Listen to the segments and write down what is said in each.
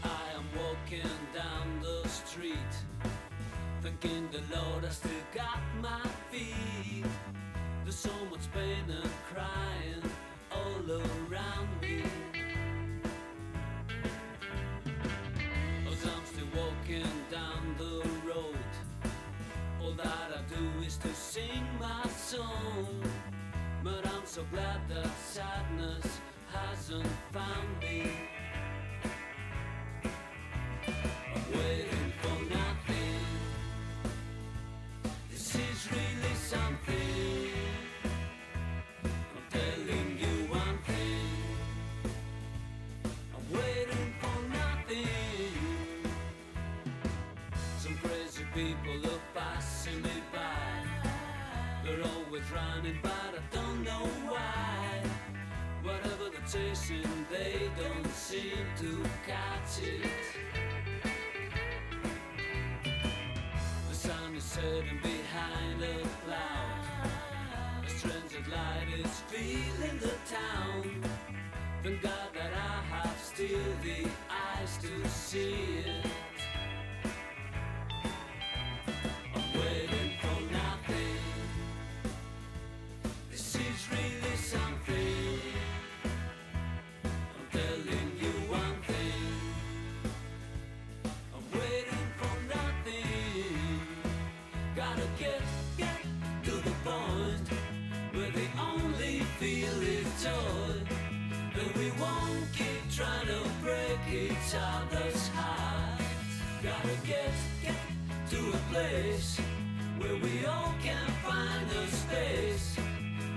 I am walking down the street, thanking the Lord I still got my feet. There's so much pain and crying all around me, as I'm still walking down the road. All that I do is to sing my song, but I'm so glad that sadness hasn't found me. I'm waiting for nothing. This is really something. I'm telling you one thing. I'm waiting for nothing. Some crazy people are passing me by. They're always running, but I don't know why. Whatever they're chasing, they don't seem to catch it. The sun is setting behind a cloud. A strange light is filling the town. Thank God that I have still the eyes to see it. I'm waiting for nothing. This is really something. I'm telling you one thing. I'm waiting for nothing. Gotta get to the point where the only feel is joy, and we won't keep trying to break each other's hearts. Gotta get to a place where we all can find a space,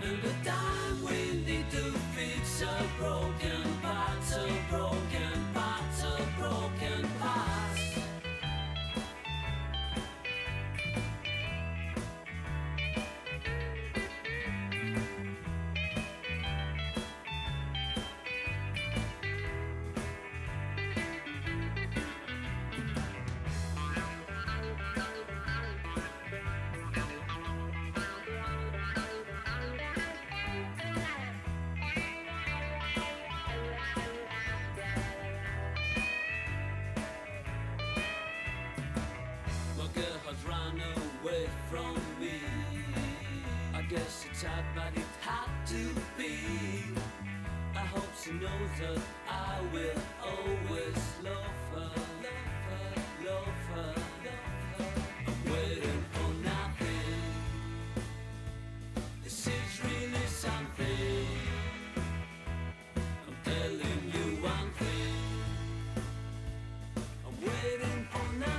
and the time we need to fix our broken parts, our broken parts, our broken parts. Has run away from me. I guess it's hard, but it had to be. I hope she knows that I will always love her, love her, love her, love her. I'm waiting for nothing. This is really something. I'm telling you one thing. I'm waiting for nothing.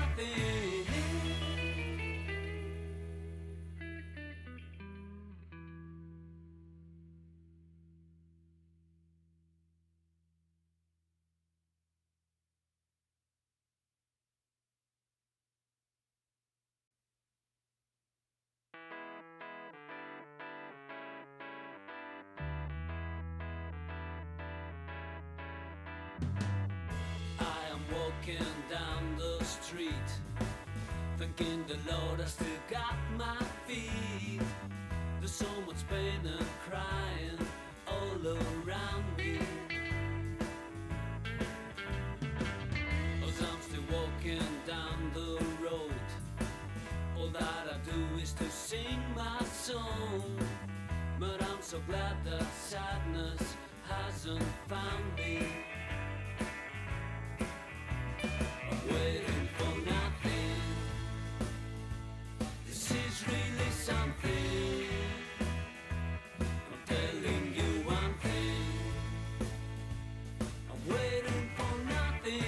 Walking down the street, thanking the Lord I still got my feet. There's so much pain and crying all around me, as I'm still walking down the road. All that I do is to sing my song, but I'm so glad that sadness hasn't found me. Waiting for nothing. This is really something. I'm telling you one thing. I'm waiting for nothing.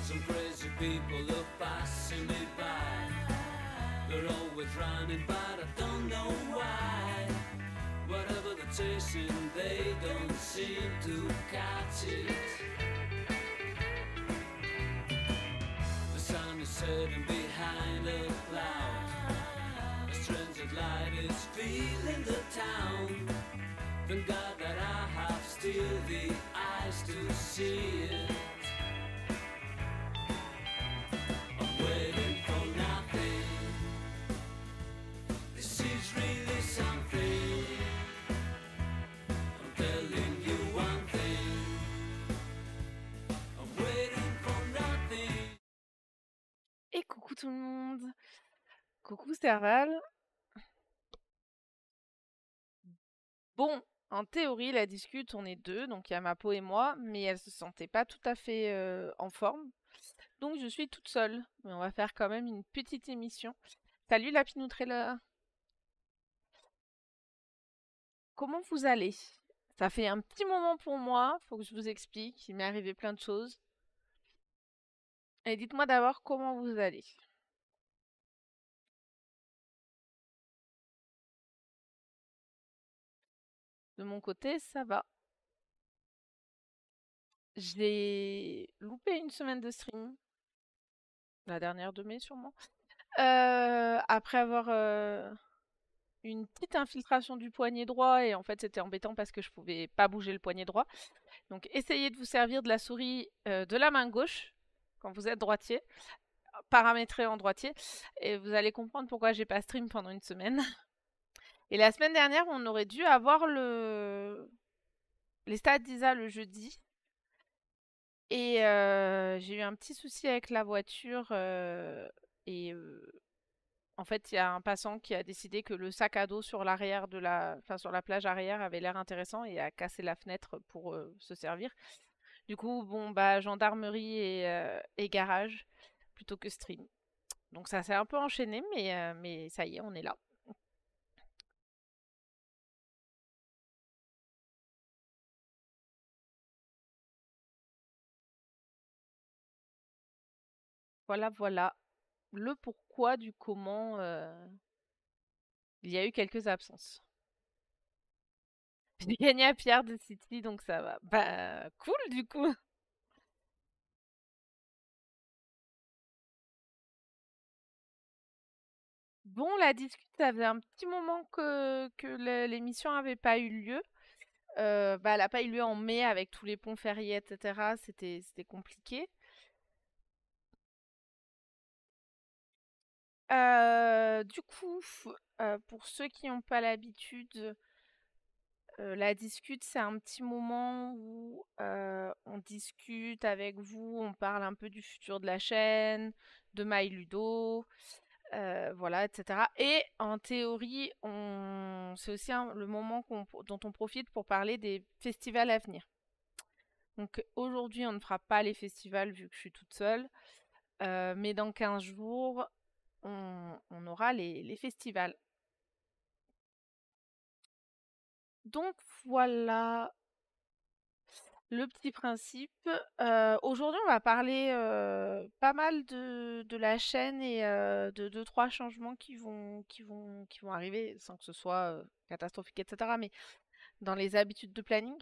Some crazy people are passing me by. They're always running, but I don't know why. Whatever they're chasing, they don't seem to catch it. Setting behind a cloud. A strange light is filling the town. Thank God that I have still the eyes to see it. I'm waiting for nothing. This is really something. I'm telling you one thing. tout le monde. Coucou Serval. Bon, en théorie, la discute, on est deux, donc il y a ma peau et moi, mais elle se sentait pas tout à fait en forme. Donc je suis toute seule, mais on va faire quand même une petite émission. Salut la Pinoutrella, comment vous allez? Ça fait un petit moment pour moi, faut que je vous explique, il m'est arrivé plein de choses. Et dites-moi d'abord comment vous allez. De mon côté, ça va. J'ai loupé une semaine de stream, la dernière de mai sûrement. Après avoir une petite infiltration du poignet droit et en fait c'était embêtant parce que je pouvais pas bouger le poignet droit. Donc essayez de vous servir de la souris de la main gauche quand vous êtes droitier, paramétré en droitier, et vous allez comprendre pourquoi j'ai pas stream pendant une semaine. Et la semaine dernière, on aurait dû avoir les stats d'Isa le jeudi. Et j'ai eu un petit souci avec la voiture et en fait, il y a un passant qui a décidé que le sac à dos sur l'arrière enfin sur la plage arrière avait l'air intéressant et a cassé la fenêtre pour se servir. Du coup, bon bah gendarmerie et garage plutôt que stream. Donc ça s'est un peu enchaîné, mais ça y est, on est là. Voilà, voilà le pourquoi du comment il y a eu quelques absences. J'ai gagné à Pierre de City, donc ça va. Bah cool du coup. Bon, la discute, ça faisait un petit moment que l'émission avait pas eu lieu. Bah, elle a pas eu lieu en mai avec tous les ponts fériés, etc. C'était compliqué. Du coup, pour ceux qui n'ont pas l'habitude, la discute, c'est un petit moment où on discute avec vous, on parle un peu du futur de la chaîne, de My Ludo, voilà, etc. Et en théorie, c'est aussi le moment dont on profite pour parler des festivals à venir. Donc aujourd'hui, on ne fera pas les festivals vu que je suis toute seule, mais dans 15 jours, on aura les festivals. Donc voilà le petit principe. Aujourd'hui, on va parler pas mal de la chaîne et de deux, trois changements qui vont arriver sans que ce soit catastrophique, etc. Mais dans les habitudes de planning.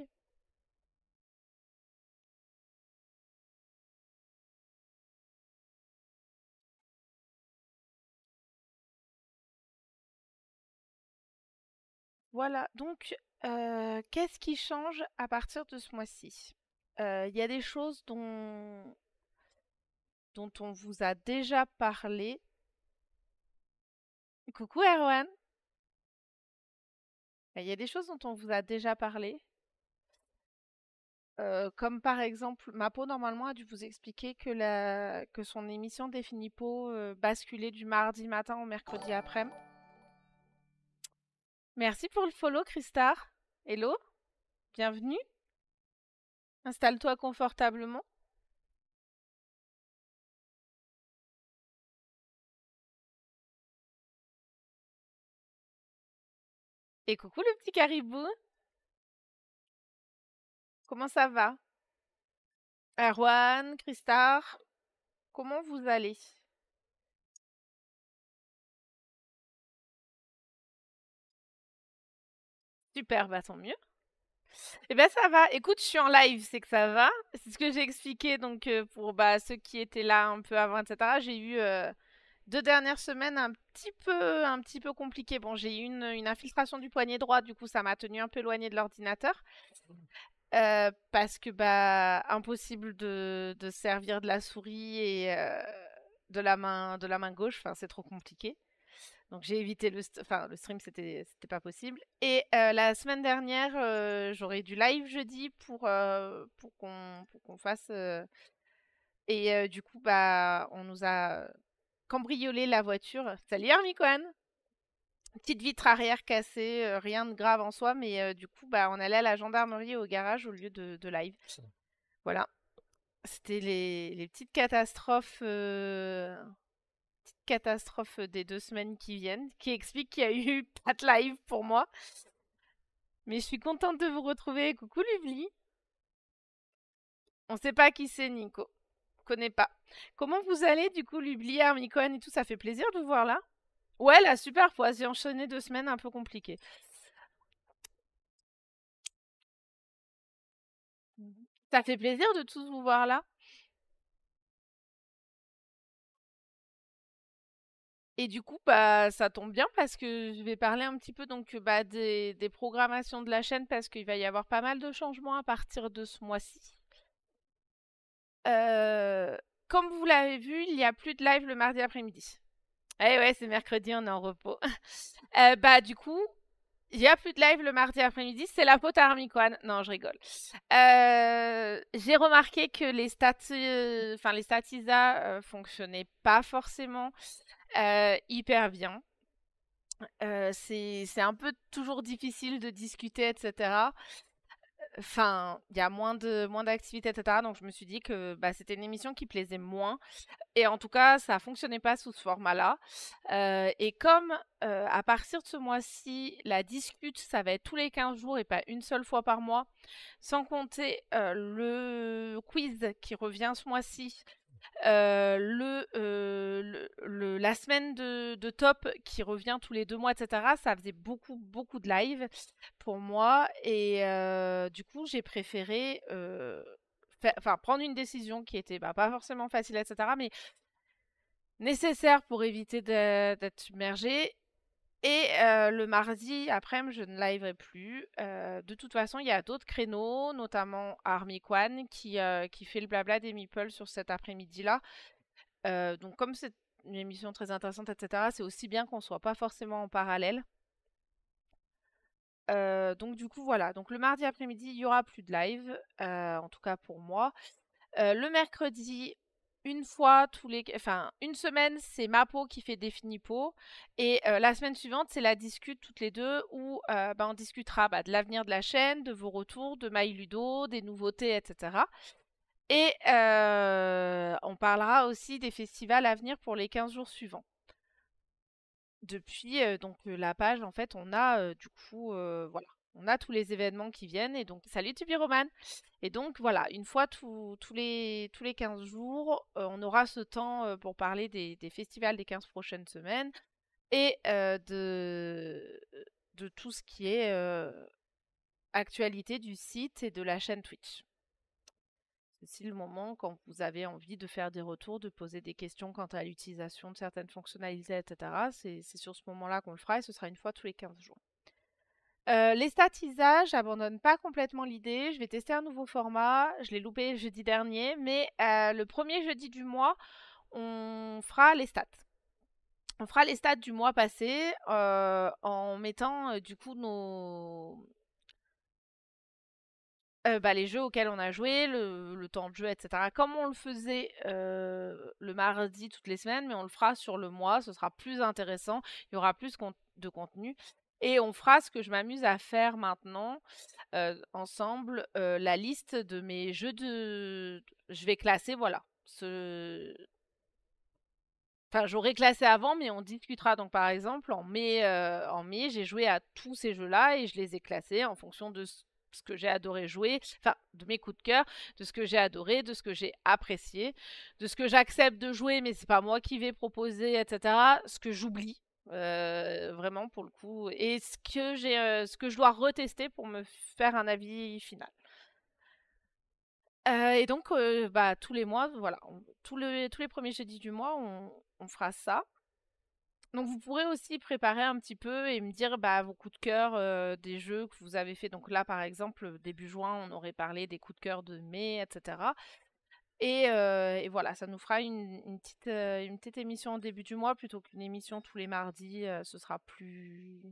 Voilà, donc qu'est-ce qui change à partir de ce mois-ci? Il y a des choses dont on vous a déjà parlé. Coucou Erwan! Il y a des choses dont on vous a déjà parlé. Comme par exemple, Mapo normalement a dû vous expliquer que son émission des Finipo basculait du mardi matin au mercredi après-midi. Merci pour le follow, Christar. Hello, bienvenue. Installe-toi confortablement. Et coucou le petit caribou, comment ça va? Erwan, Christar, comment vous allez? Super, bah tant mieux. Eh ben ça va. Écoute, je suis en live, c'est que ça va. C'est ce que j'ai expliqué donc pour bah, ceux qui étaient là un peu avant, etc. J'ai eu 2 dernières semaines un petit peu compliquées. Bon, j'ai eu une infiltration du poignet droit, du coup ça m'a tenu un peu éloignée de l'ordinateur. Parce que bah impossible de servir de la souris et de la main gauche, enfin c'est trop compliqué. Donc j'ai évité enfin le stream c'était pas possible. Et la semaine dernière j'aurais du live jeudi pour qu'on fasse et du coup bah on nous a cambriolé la voiture. Salut Armicone! Petite vitre arrière cassée, rien de grave en soi, mais du coup, bah, on allait à la gendarmerie et au garage au lieu de live. Voilà. C'était les petites catastrophes des 2 semaines qui viennent, qui expliquent qu'il y a eu pas de live pour moi. Mais je suis contente de vous retrouver. Coucou Luvli. On sait pas qui c'est, Nico. On connaît pas. Comment vous allez, du coup, Lubli, Armicon et tout? Ça fait plaisir de vous voir là. Ouais, là, super. Faut y enchaîner 2 semaines un peu compliquées. Ça fait plaisir de tous vous voir là. Et du coup, bah, ça tombe bien parce que je vais parler un petit peu donc bah, des programmations de la chaîne parce qu'il va y avoir pas mal de changements à partir de ce mois-ci. Comme vous l'avez vu, il n'y a plus de live le mardi après-midi. Eh ouais, c'est mercredi, on est en repos. Bah du coup, il n'y a plus de live le mardi après-midi, c'est la faute à Armicone. Non, je rigole. J'ai remarqué que les stats, enfin les stats ISA fonctionnaient pas forcément hyper bien. C'est un peu toujours difficile de discuter, etc. Enfin, il y a moins d'activités, etc. Donc je me suis dit que bah, c'était une émission qui plaisait moins. Et en tout cas, ça fonctionnait pas sous ce format-là. Et comme à partir de ce mois-ci, la discute, ça va être tous les 15 jours et pas une seule fois par mois, sans compter le quiz qui revient ce mois-ci, la semaine de top qui revient tous les 2 mois, etc. Ça faisait beaucoup de live pour moi. Et du coup, j'ai préféré prendre une décision qui était bah, pas forcément facile, etc. Mais nécessaire pour éviter d'être submergé. Et le mardi après, je ne liverai plus. De toute façon, il y a d'autres créneaux, notamment Armicone qui fait le blabla des meeples sur cet après-midi-là. Donc comme c'est une émission très intéressante, etc., c'est aussi bien qu'on soit pas forcément en parallèle. Donc du coup, voilà. Donc le mardi après-midi, il y aura plus de live, en tout cas pour moi. Le mercredi, une semaine, c'est Mapo qui fait Définipo. Et la semaine suivante, c'est la discute toutes les deux où on discutera de l'avenir de la chaîne, de vos retours, de MyLudo, des nouveautés, etc. Et on parlera aussi des festivals à venir pour les 15 jours suivants. Depuis la page, en fait, on a du coup, voilà, on a tous les événements qui viennent. Et donc, salut Tubiroman! Et donc, voilà, une fois tous les 15 jours, on aura ce temps pour parler des festivals des 15 prochaines semaines et de tout ce qui est actualité du site et de la chaîne Twitch. C'est aussi le moment quand vous avez envie de faire des retours, de poser des questions quant à l'utilisation de certaines fonctionnalités, etc. C'est sur ce moment-là qu'on le fera et ce sera une fois tous les 15 jours. Les stats ISA, j'abandonne pas complètement l'idée. Je vais tester un nouveau format. Je l'ai loupé jeudi dernier, mais le premier jeudi du mois, on fera les stats. On fera les stats du mois passé en mettant du coup les jeux auxquels on a joué, le temps de jeu, etc. Comme on le faisait le mardi toutes les semaines, mais on le fera sur le mois, ce sera plus intéressant, il y aura plus de contenu. Et on fera ce que je m'amuse à faire maintenant, ensemble, la liste de mes jeux de... Je vais classer, voilà. Enfin, j'aurais classé avant, mais on discutera. Donc, par exemple, en mai, j'ai joué à tous ces jeux-là et je les ai classés en fonction de ce que j'ai adoré jouer, enfin, de mes coups de cœur, de ce que j'ai adoré, de ce que j'ai apprécié, de ce que j'accepte de jouer, mais c'est pas moi qui vais proposer, etc. Ce que j'oublie, vraiment pour le coup, et ce que je dois retester pour me faire un avis final. Et donc, tous les mois, voilà, tous les premiers jeudis du mois, on fera ça. Donc vous pourrez aussi préparer un petit peu et me dire vos coups de cœur des jeux que vous avez fait. Donc là, par exemple, début juin, on aurait parlé des coups de cœur de mai, etc. Et voilà, ça nous fera une petite émission au début du mois plutôt qu'une émission tous les mardis. Ce sera plus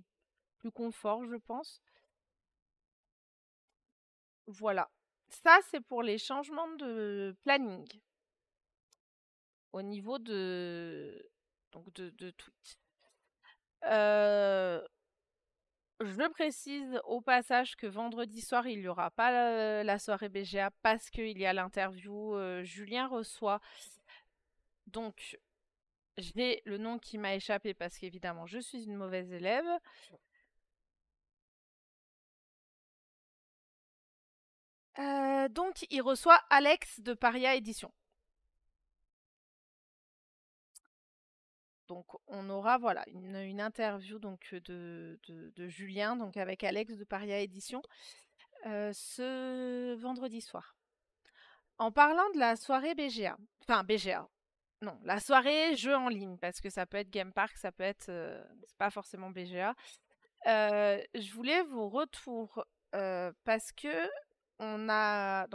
confort, je pense. Voilà. Ça, c'est pour les changements de planning. Au niveau de donc de tweets. Euh, je précise au passage que vendredi soir, il n'y aura pas la soirée BGA parce qu'il y a l'interview. Julien reçoit. Donc, j'ai le nom qui m'a échappé parce qu'évidemment, je suis une mauvaise élève. Donc, il reçoit Alex de Paria Édition. Donc, on aura voilà une interview donc de Julien donc avec Alex de Paria Édition ce vendredi soir. En parlant de la soirée BGA, enfin BGA, non, la soirée jeu en ligne parce que ça peut être Game Park, ça peut être, c'est pas forcément BGA. Je voulais vos retours parce que on a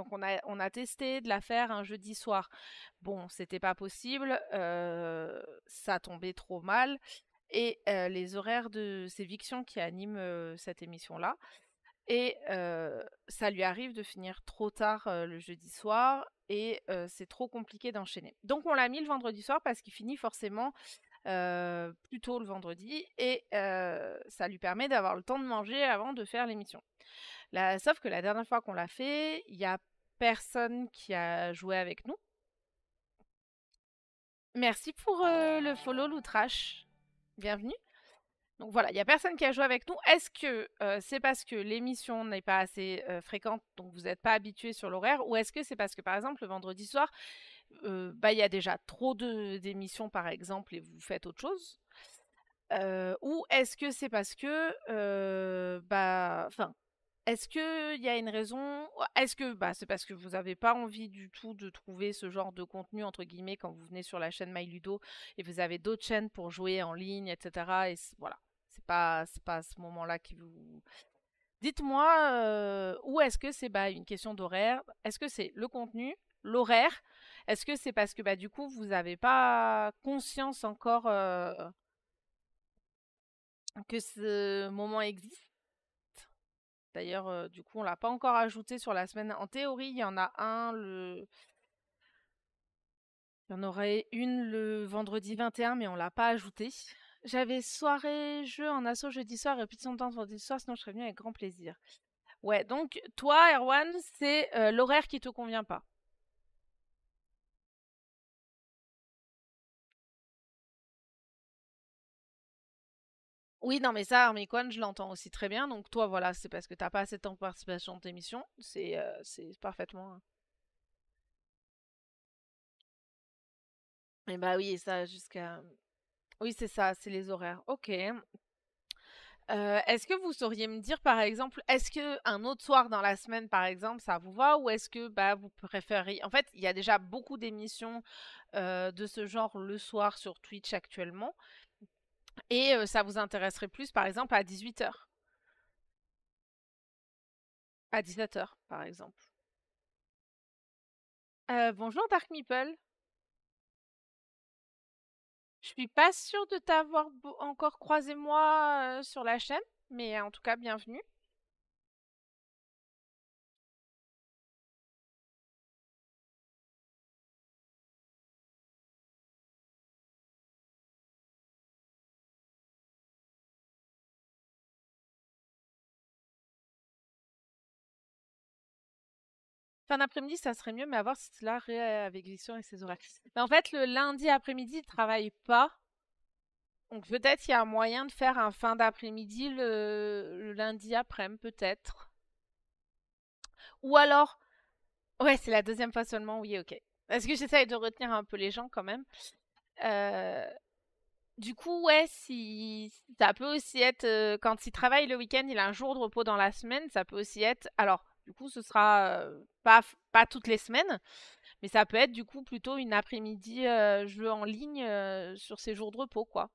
testé de la faire un jeudi soir. Bon, c'était pas possible, ça tombait trop mal et les horaires de c'est Viction qui anime cette émission-là et ça lui arrive de finir trop tard le jeudi soir et c'est trop compliqué d'enchaîner. Donc on l'a mis le vendredi soir parce qu'il finit forcément plus tôt le vendredi et ça lui permet d'avoir le temps de manger avant de faire l'émission. Sauf que la dernière fois qu'on l'a fait, il y a personne qui a joué avec nous. Merci pour le follow Loutrache. Bienvenue. Donc voilà, il y a personne qui a joué avec nous. Est-ce que c'est parce que l'émission n'est pas assez fréquente, donc vous n'êtes pas habitué sur l'horaire, ou est-ce que c'est parce que par exemple le vendredi soir, il y a déjà trop d'émissions par exemple et vous faites autre chose? Ou est-ce que c'est parce que, enfin, est-ce qu'il y a une raison? Est-ce que c'est parce que vous n'avez pas envie du tout de trouver ce genre de contenu entre guillemets quand vous venez sur la chaîne MyLudo et vous avez d'autres chaînes pour jouer en ligne, etc. Et voilà, c'est pas à ce moment-là qui vous. Dites-moi, ou est-ce que c'est une question d'horaire? Est-ce que c'est le contenu, l'horaire? Est-ce que c'est parce que du coup vous n'avez pas conscience encore que ce moment existe? D'ailleurs, du coup, on l'a pas encore ajouté sur la semaine. En théorie, il y en a il y en aurait une le vendredi 21, mais on l'a pas ajouté. J'avais soirée jeu en asso jeudi soir et puis de son temps vendredi soir, sinon je serais venue avec grand plaisir. Ouais, donc toi, Erwan, c'est l'horaire qui te convient pas. Oui, non, mais ça, Armicon, je l'entends aussi très bien. Donc toi, voilà, c'est parce que t'as pas assez de temps de participation de l'émission. C'est parfaitement. Et bah oui, et ça jusqu'à. Oui, c'est ça, c'est les horaires. Ok. Est-ce que vous sauriez me dire, par exemple, est-ce que un autre soir dans la semaine, par exemple, ça vous va ou est-ce que vous préférez. En fait, il y a déjà beaucoup d'émissions de ce genre le soir sur Twitch actuellement. Et ça vous intéresserait plus, par exemple, à 18 h, à 17 h, par exemple. Bonjour Dark Meeple. Je suis pas sûre de t'avoir encore croisé moi sur la chaîne, mais en tout cas, bienvenue. Fin d'après-midi, ça serait mieux, mais à voir si c'est là avec Viction et ses horaires. Mais en fait, le lundi après-midi, il travaille pas. Donc peut-être il y a moyen de faire un fin d'après-midi le lundi après-midi, peut-être. Ou alors, ouais, c'est la deuxième fois seulement, oui, ok. Parce que j'essaye de retenir un peu les gens quand même. Euh, du coup, ouais, si ça peut aussi être quand il travaille le week-end, il a un jour de repos dans la semaine, ça peut aussi être. Alors, du coup, ce sera pas toutes les semaines, mais ça peut être du coup plutôt une après-midi jeu en ligne sur ses jours de repos, quoi.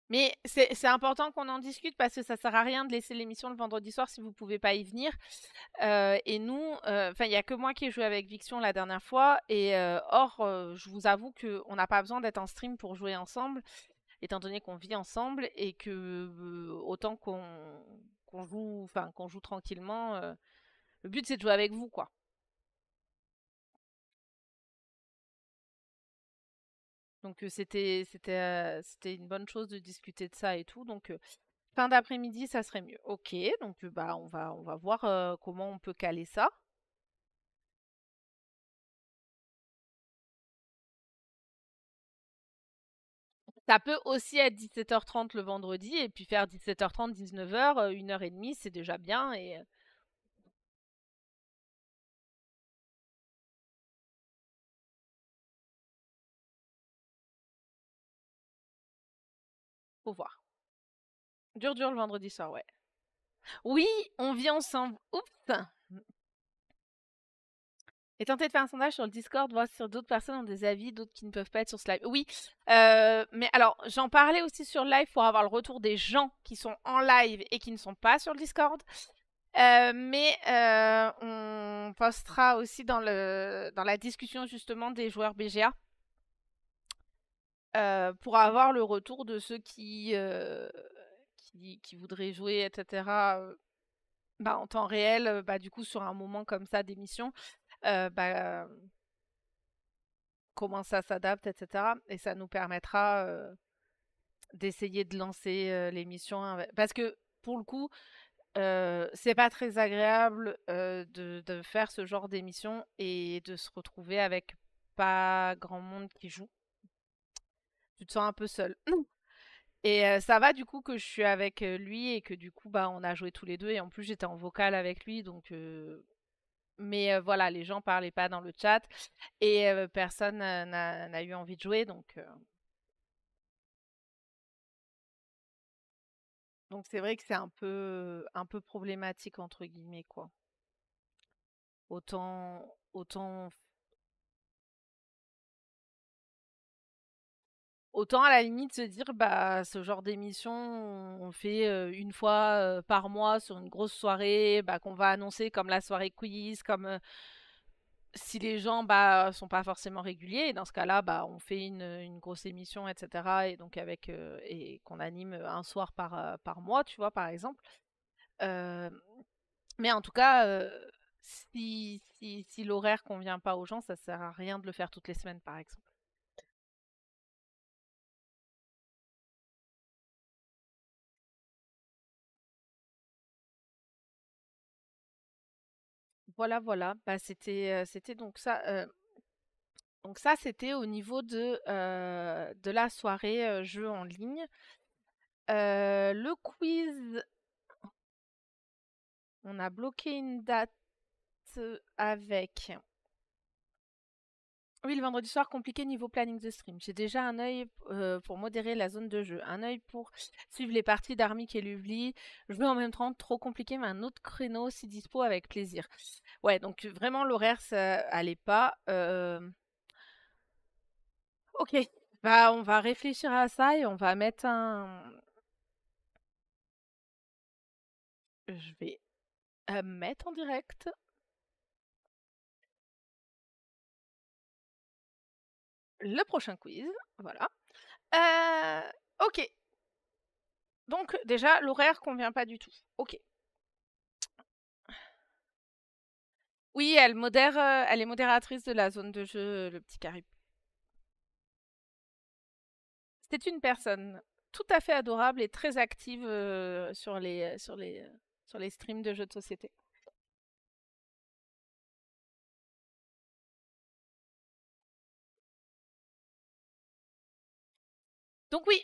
Mais c'est important qu'on en discute parce que ça sert à rien de laisser l'émission le vendredi soir si vous pouvez pas y venir. Et nous, enfin, il y a que moi qui ai joué avec Viction la dernière fois. Et or, je vous avoue qu'on n'a pas besoin d'être en stream pour jouer ensemble, étant donné qu'on vit ensemble et que autant qu'on joue, enfin, qu'on joue tranquillement. Le but c'est de jouer avec vous, quoi. Donc c'était une bonne chose de discuter de ça et tout. Donc fin d'après-midi, ça serait mieux. Ok, donc bah on va voir comment on peut caler ça. Ça peut aussi être 17h30 le vendredi et puis faire 17h30, 19h, 1h30, c'est déjà bien et faut voir. Dur dur le vendredi soir, ouais. Oui, on vit ensemble. Oups. Et tenter de faire un sondage sur le Discord, voir si d'autres personnes ont des avis, d'autres qui ne peuvent pas être sur ce live. Oui, mais alors j'en parlais aussi sur le live pour avoir le retour des gens qui sont en live et qui ne sont pas sur le Discord. Mais on postera aussi dans la discussion justement des joueurs BGA pour avoir le retour de ceux qui voudraient jouer, etc. Bah, en temps réel, bah, du coup sur un moment comme ça d'émission, bah, comment ça s'adapte, etc. Et ça nous permettra d'essayer de lancer l'émission. Parce que pour le coup, c'est pas très agréable de faire ce genre d'émission et de se retrouver avec pas grand monde qui joue. Tu te sens un peu seul. Et ça va du coup que je suis avec lui et que du coup bah on a joué tous les deux et en plus j'étais en vocal avec lui donc mais voilà, les gens parlaient pas dans le chat et personne n'a eu envie de jouer donc c'est vrai que c'est un peu problématique entre guillemets quoi. Autant à la limite se dire bah ce genre d'émission on fait une fois par mois sur une grosse soirée bah, qu'on va annoncer comme la soirée quiz comme si les gens bah sont pas forcément réguliers dans ce cas-là bah on fait une grosse émission etc et donc avec et qu'on anime un soir par mois tu vois par exemple. Euh, mais en tout cas si l'horaire convient pas aux gens ça sert à rien de le faire toutes les semaines par exemple. Voilà, voilà. Bah, c'était donc ça, c'était au niveau de la soirée jeu en ligne. Le quiz, on a bloqué une date avec. Oui, le vendredi soir, compliqué niveau planning de stream. J'ai déjà un œil pour modérer la zone de jeu, un œil pour suivre les parties d'Armic et Luvli. Jouer en même temps, trop compliqué, mais un autre créneau si dispo avec plaisir. Ouais, donc vraiment l'horaire, ça allait pas. Ok, bah on va réfléchir à ça et on va mettre un. Je vais mettre en direct le prochain quiz. Voilà. Ok. Donc déjà l'horaire convient pas du tout. Ok. Oui, elle est modératrice de la zone de jeu, le petit carib. C'est une personne tout à fait adorable et très active sur les streams de jeux de société. Donc oui,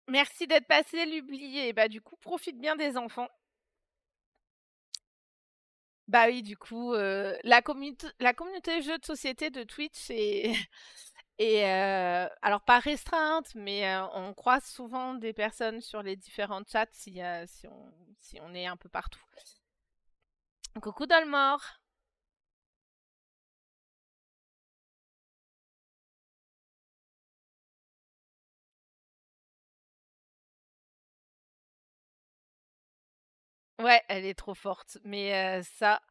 merci d'être passé, l'oublier. Bah du coup, profite bien des enfants. Bah oui, du coup, la communauté jeux de société de Twitch est alors pas restreinte, mais on croise souvent des personnes sur les différents chats si on est un peu partout. Coucou Dalmor. Ouais, elle est trop forte. Mais ça,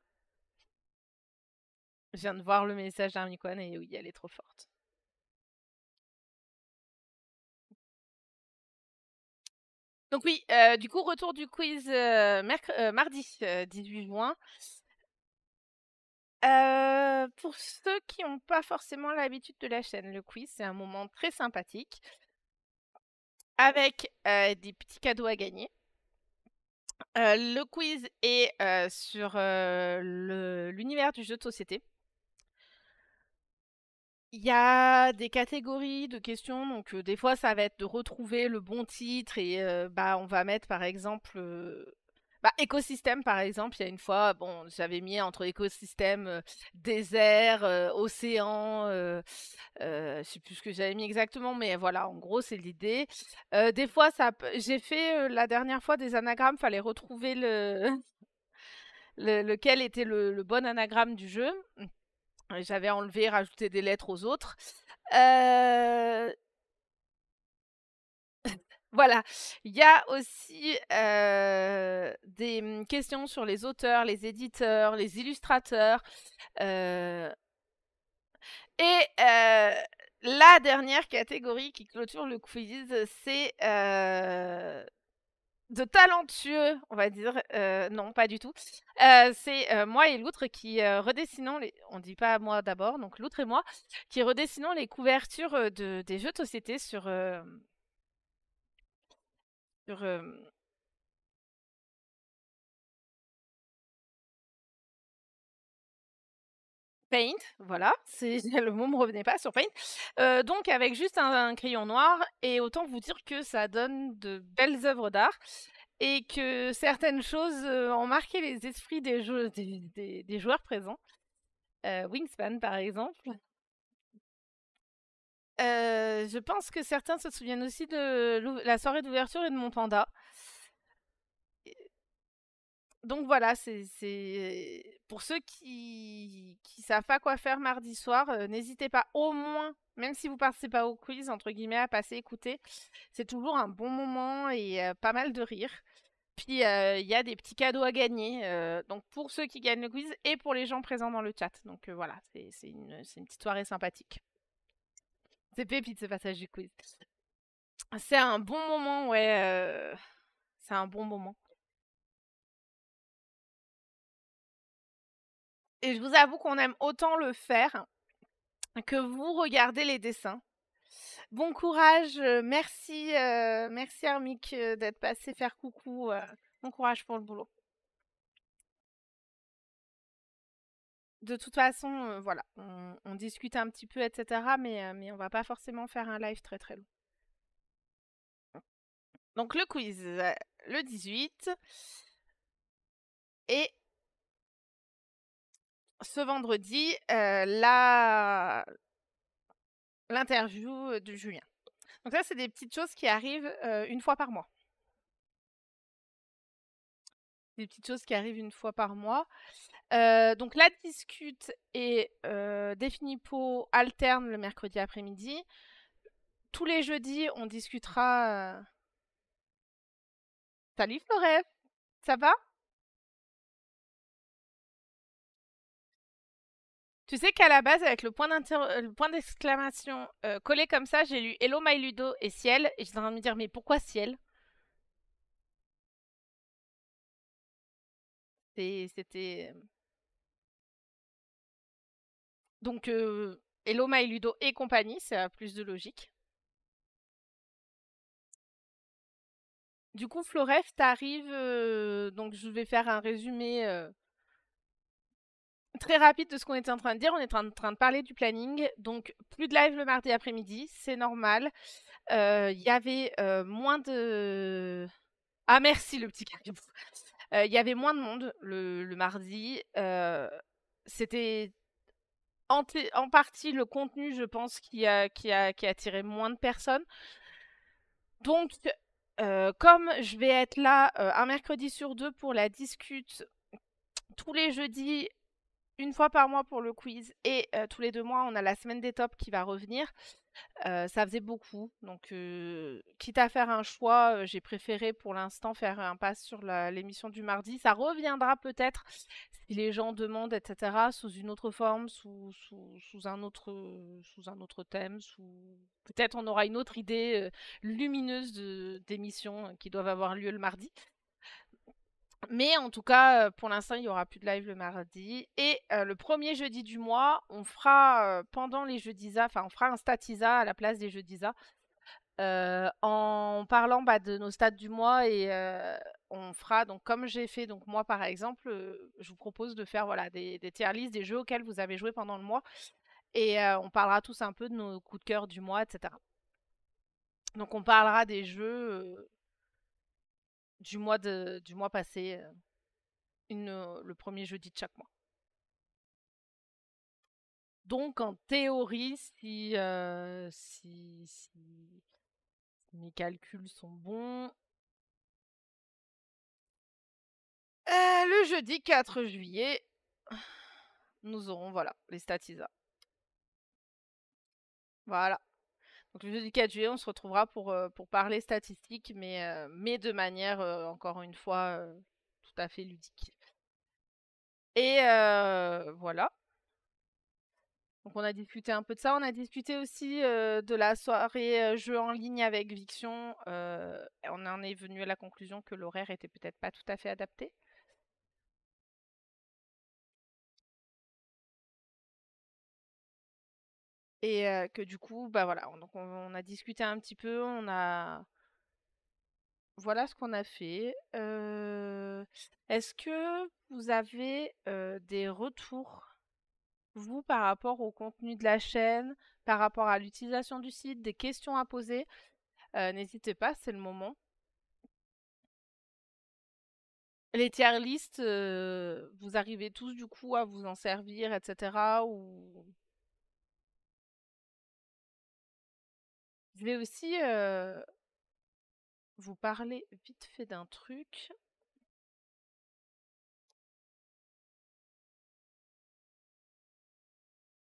je viens de voir le message d'Armicone et oui, elle est trop forte. Donc oui, du coup, retour du quiz mardi 18 juin. Pour ceux qui n'ont pas forcément l'habitude de la chaîne, le quiz, c'est un moment très sympathique avec des petits cadeaux à gagner. Le quiz est sur l'univers du jeu de société. Il y a des catégories de questions, donc des fois ça va être de retrouver le bon titre et on va mettre par exemple écosystème par exemple. Il y a une fois, bon, j'avais mis entre écosystème, désert, océan, je sais plus ce que j'avais mis exactement, mais voilà, en gros c'est l'idée. Des fois j'ai fait la dernière fois des anagrammes, fallait retrouver lequel était le bon anagramme du jeu. J'avais enlevé, rajouté des lettres aux autres. Voilà. Il y a aussi des questions sur les auteurs, les éditeurs, les illustrateurs. Et la dernière catégorie qui clôture le quiz, c'est de talentueux, on va dire. Non, pas du tout. C'est moi et l'outre qui redessinons les. On dit pas moi d'abord, donc l'outre et moi qui redessinons les couvertures des jeux de société sur Paint. Voilà, c'est le mot me revenait pas sur Paint. Donc avec juste un crayon noir, et autant vous dire que ça donne de belles œuvres d'art et que certaines choses ont marqué les esprits des joueurs présents. Wingspan par exemple. Je pense que certains se souviennent aussi de la soirée d'ouverture et de mon panda. Donc voilà, c'est pour ceux qui savent pas quoi faire mardi soir, n'hésitez pas au moins, même si vous participez pas au quiz, entre guillemets, à passer écouter. C'est toujours un bon moment et pas mal de rire. Puis il y a des petits cadeaux à gagner, donc pour ceux qui gagnent le quiz et pour les gens présents dans le chat. Donc voilà, c'est une petite soirée sympathique. C'est pépite ce passage du quiz. C'est un bon moment, ouais. C'est un bon moment. Et je vous avoue qu'on aime autant le faire que vous regardez les dessins. Bon courage, merci Armik d'être passé faire coucou. Bon courage pour le boulot. De toute façon, voilà, on discute un petit peu, etc. Mais on va pas forcément faire un live très très long. Donc le quiz, le 18. Et ce vendredi, l'interview de Julien. Donc ça, c'est des petites choses qui arrivent une fois par mois. Des petites choses qui arrivent une fois par mois. Donc la discute et Definipo alterne le mercredi après-midi. Tous les jeudis, on discutera. Salut Floref, ça va? Tu sais qu'à la base, avec le point d'exclamation collé comme ça, j'ai lu Hello My Ludo et Ciel. Et j'étais en train de me dire, mais pourquoi Ciel? C'était. Donc, Hello My Ludo et compagnie, ça a plus de logique. Du coup, Floref, t'arrives. Donc, je vais faire un résumé très rapide de ce qu'on était en train de dire. On est en train de parler du planning. Donc, plus de live le mardi après-midi, c'est normal. Il y avait moins de. Ah, merci le petit caribou. Il y avait moins de monde le mardi. C'était en partie le contenu, je pense, qui a attiré moins de personnes. Donc, comme je vais être là un mercredi sur deux pour la discute, tous les jeudis, une fois par mois pour le quiz, et tous les 2 mois, on a la semaine des tops qui va revenir. Ça faisait beaucoup. Donc, quitte à faire un choix, j'ai préféré pour l'instant faire un pass sur l'émission du mardi. Ça reviendra peut-être si les gens demandent, etc., sous une autre forme, sous un autre thème. Peut-être on aura une autre idée lumineuse d'émissions qui doivent avoir lieu le mardi. Mais en tout cas, pour l'instant, il y aura plus de live le mardi. Et le premier jeudi du mois, on fera pendant les jeux d'ISA, enfin on fera un stat ISA à la place des jeux d'ISA. En parlant de nos stats du mois et on fera donc comme j'ai fait donc moi par exemple, je vous propose de faire voilà des tier lists des jeux auxquels vous avez joué pendant le mois et on parlera tous un peu de nos coups de cœur du mois, etc. Donc on parlera des jeux du mois passé, le premier jeudi de chaque mois. Donc en théorie, si mes calculs sont bons, le jeudi 4 juillet, nous aurons voilà les stats ISA. Voilà. Donc le jeudi 4 juillet, on se retrouvera pour parler statistiques, mais de manière, encore une fois, tout à fait ludique. Et voilà. Donc on a discuté un peu de ça. On a discuté aussi de la soirée jeu en ligne avec Viction. On en est venu à la conclusion que l'horaire était peut-être pas tout à fait adapté. Et que du coup, bah voilà, donc on a discuté un petit peu, voilà ce qu'on a fait. Est-ce que vous avez des retours, vous, par rapport au contenu de la chaîne, par rapport à l'utilisation du site, des questions à poser? N'hésitez pas, c'est le moment. Les tier lists, vous arrivez tous du coup à vous en servir, etc. Ou... Je vais aussi vous parler vite fait d'un truc.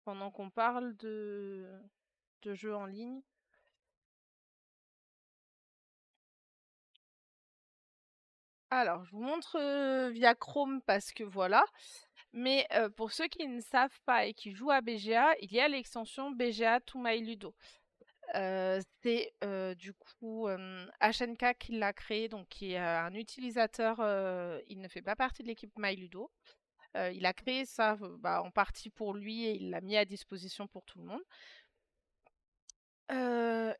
Pendant qu'on parle de jeux en ligne. Alors, je vous montre via Chrome parce que voilà. Mais pour ceux qui ne savent pas et qui jouent à BGA, il y a l'extension BGA To My Ludo. C'est du coup HNK qui l'a créé, donc qui est un utilisateur, il ne fait pas partie de l'équipe My Ludo. Il a créé ça en partie pour lui et il l'a mis à disposition pour tout le monde.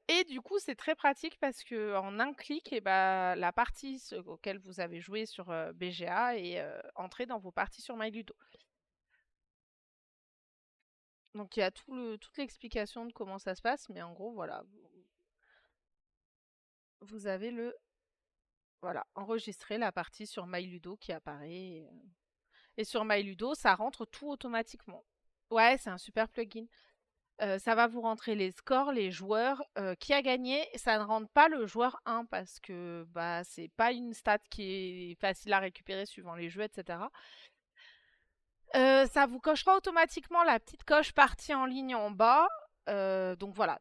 Et du coup, c'est très pratique parce que en un clic, la partie auquel vous avez joué sur BGA est entrée dans vos parties sur MyLudo. Donc il y a toute l'explication de comment ça se passe, mais en gros, voilà, vous avez enregistré la partie sur MyLudo qui apparaît. Et sur MyLudo, ça rentre tout automatiquement. Ouais, c'est un super plugin. Ça va vous rentrer les scores, les joueurs, qui a gagné. Ça ne rentre pas le joueur 1 parce que c'est pas une stat qui est facile à récupérer suivant les jeux, etc. Ça vous cochera automatiquement la petite coche partie en ligne en bas. Donc voilà,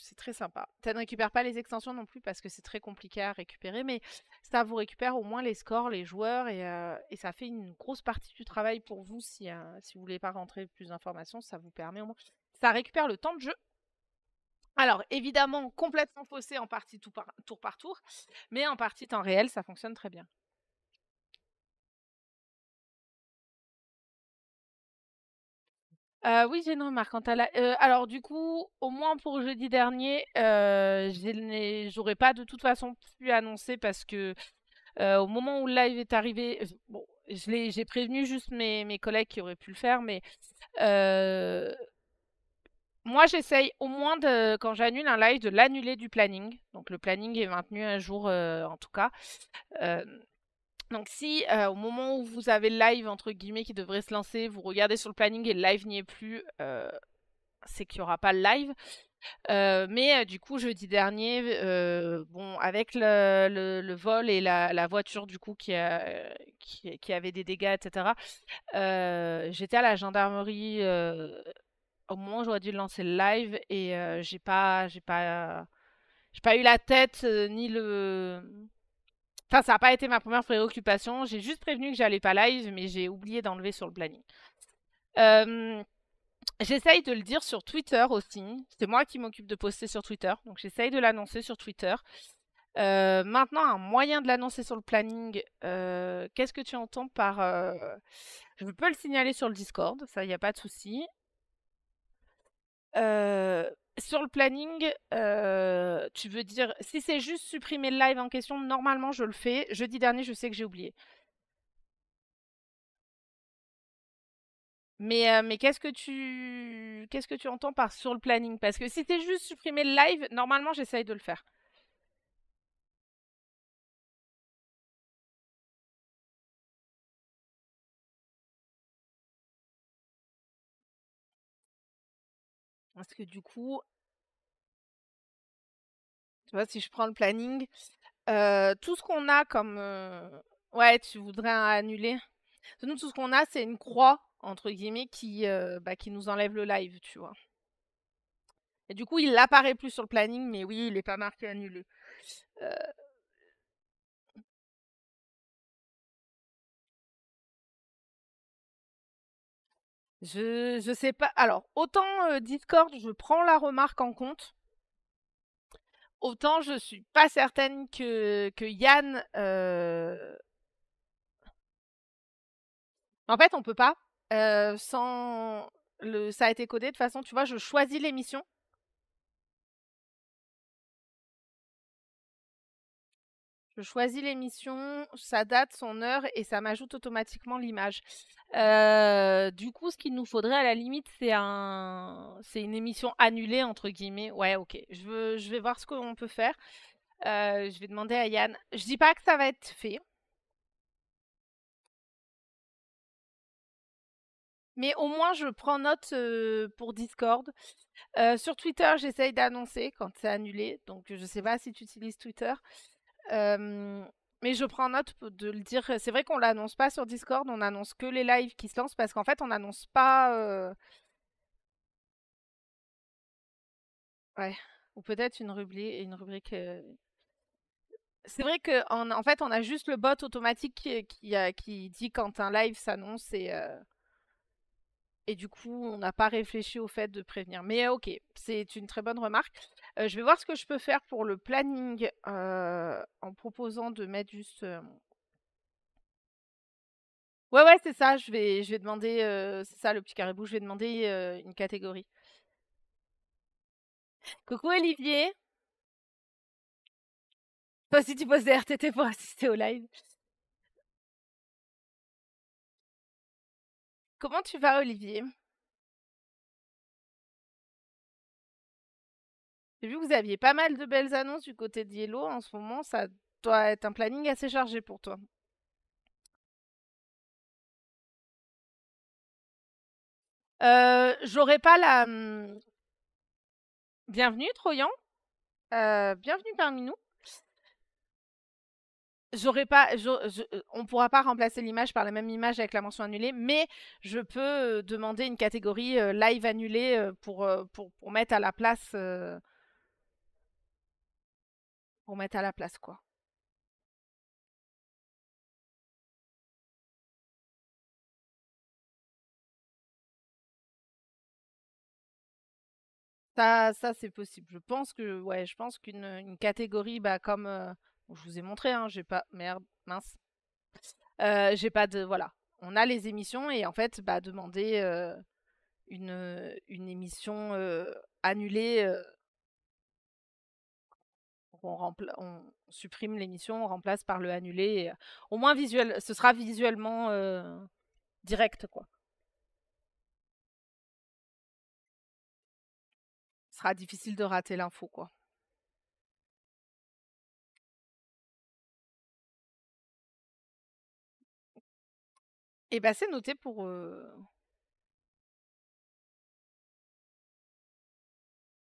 c'est très sympa. Ça ne récupère pas les extensions non plus parce que c'est très compliqué à récupérer, mais ça vous récupère au moins les scores, les joueurs, et ça fait une grosse partie du travail pour vous si vous voulez pas rentrer plus d'informations, ça vous permet au moins. Ça récupère le temps de jeu. Alors évidemment complètement faussé en partie tour par tour, mais en partie temps réel, ça fonctionne très bien. Oui, j'ai une remarque quant à alors du coup, au moins pour jeudi dernier, j'aurais pas de toute façon pu annoncer parce que au moment où le live est arrivé, bon, j'ai prévenu juste mes collègues qui auraient pu le faire, mais moi j'essaye au moins quand j'annule un live de l'annuler du planning. Donc le planning est maintenu un jour en tout cas. Donc si au moment où vous avez le live entre guillemets qui devrait se lancer, vous regardez sur le planning et le live n'y est plus, c'est qu'il n'y aura pas le live. Mais du coup jeudi dernier, bon avec le vol et la voiture du coup qui avait des dégâts, etc. J'étais à la gendarmerie au moment où j'aurais dû lancer le live et j'ai pas eu la tête ni le. Enfin, ça n'a pas été ma première préoccupation. J'ai juste prévenu que j'allais pas live, mais j'ai oublié d'enlever sur le planning. J'essaye de le dire sur Twitter aussi. C'est moi qui m'occupe de poster sur Twitter, donc j'essaye de l'annoncer sur Twitter. Maintenant, un moyen de l'annoncer sur le planning, qu'est-ce que tu entends par... je peux le signaler sur le Discord, ça, il y a pas de souci. Sur le planning, tu veux dire si c'est juste supprimer le live en question, normalement je le fais. Jeudi dernier, je sais que j'ai oublié. Mais qu'est-ce que tu entends par sur le planning? Parce que si c'est juste supprimer le live, normalement j'essaye de le faire. Parce que du coup, tu vois, si je prends le planning, tout ce qu'on a comme ouais, tu voudrais annuler? Nous, tout ce qu'on a, c'est une croix entre guillemets qui nous enlève le live, tu vois? Et du coup, il apparaît plus sur le planning, mais oui, il est pas marqué annulé. Heu, je sais pas. Alors, autant, Discord, je prends la remarque en compte, autant je suis pas certaine que Yann, en fait, on peut pas, sans le ça a été codé de façon, tu vois, je choisis l'émission. Je choisis l'émission, sa date, son heure et ça m'ajoute automatiquement l'image. Du coup, ce qu'il nous faudrait à la limite, c'est une émission annulée entre guillemets. Ouais, ok. Je vais voir ce qu'on peut faire. Je vais demander à Yann. Je dis pas que ça va être fait, mais au moins je prends note pour Discord. Sur Twitter, j'essaye d'annoncer quand c'est annulé. Donc je sais pas si tu utilises Twitter. Euh, mais je prends note de le dire. C'est vrai qu'on l'annonce pas sur Discord, on annonce que les lives qui se lancent parce qu'en fait, on n'annonce pas. Ouais. Ou peut-être une rubrique. C'est vrai qu'en fait, on a juste le bot automatique qui dit quand un live s'annonce et du coup, on n'a pas réfléchi au fait de prévenir. Mais ok, c'est une très bonne remarque. Je vais voir ce que je peux faire pour le planning en proposant de mettre juste. Ouais, ouais, c'est ça. Je vais demander. C'est ça le petit caribou. Je vais demander une catégorie. Coucou Olivier. Toi aussi, tu poses des RTT pour assister au live. Comment tu vas, Olivier? J'ai vu que vous aviez pas mal de belles annonces du côté de Yellow en ce moment. Ça doit être un planning assez chargé pour toi. J'aurais pas la. Bienvenue, Troyan. Bienvenue parmi nous. J'aurais pas, on pourra pas remplacer l'image par la même image avec la mention annulée, mais je peux demander une catégorie live annulé pour mettre à la place, quoi. Ça c'est possible. Je pense qu'une catégorie, bah comme je vous ai montré, hein, j'ai pas, merde, mince, j'ai pas de, voilà. On a les émissions et en fait, bah demander une émission annulée. On supprime l'émission, on remplace par le annulé. Au moins visuel, ce sera visuellement direct, quoi. Ce sera difficile de rater l'info, quoi. Et bah c'est noté pour.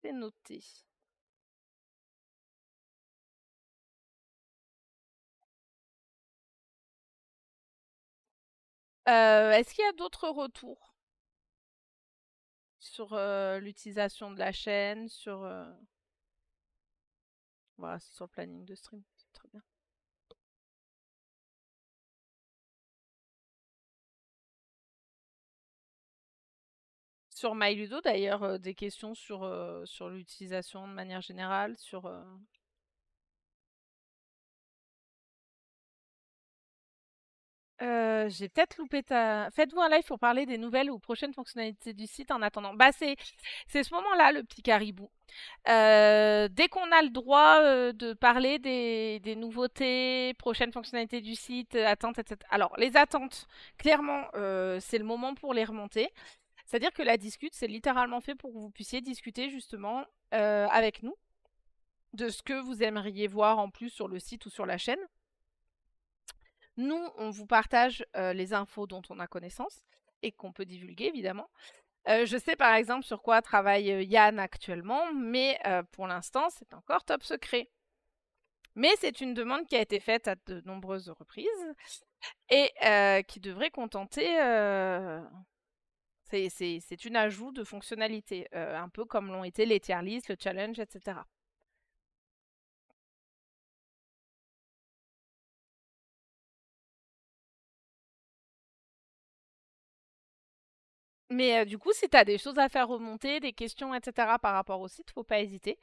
C'est noté. Est-ce qu'il y a d'autres retours sur l'utilisation de la chaîne, voilà, sur le planning de stream, c'est très bien. Sur MyLudo d'ailleurs, des questions sur l'utilisation de manière générale, sur J'ai peut-être loupé ta... Faites-vous un live pour parler des nouvelles ou prochaines fonctionnalités du site en attendant. Bah c'est ce moment-là, le petit caribou. Dès qu'on a le droit de parler des nouveautés, prochaines fonctionnalités du site, attentes, etc. Alors, les attentes, clairement, c'est le moment pour les remonter. C'est-à-dire que la discute, c'est littéralement fait pour que vous puissiez discuter justement avec nous de ce que vous aimeriez voir en plus sur le site ou sur la chaîne. Nous, on vous partage les infos dont on a connaissance et qu'on peut divulguer, évidemment. Je sais par exemple sur quoi travaille Yann actuellement, mais pour l'instant, c'est encore top secret. Mais c'est une demande qui a été faite à de nombreuses reprises et qui devrait contenter. C'est une ajout de fonctionnalité, un peu comme l'ont été les tier lists, le challenge, etc. Mais du coup, si tu as des choses à faire remonter, des questions, etc. par rapport au site, faut pas hésiter.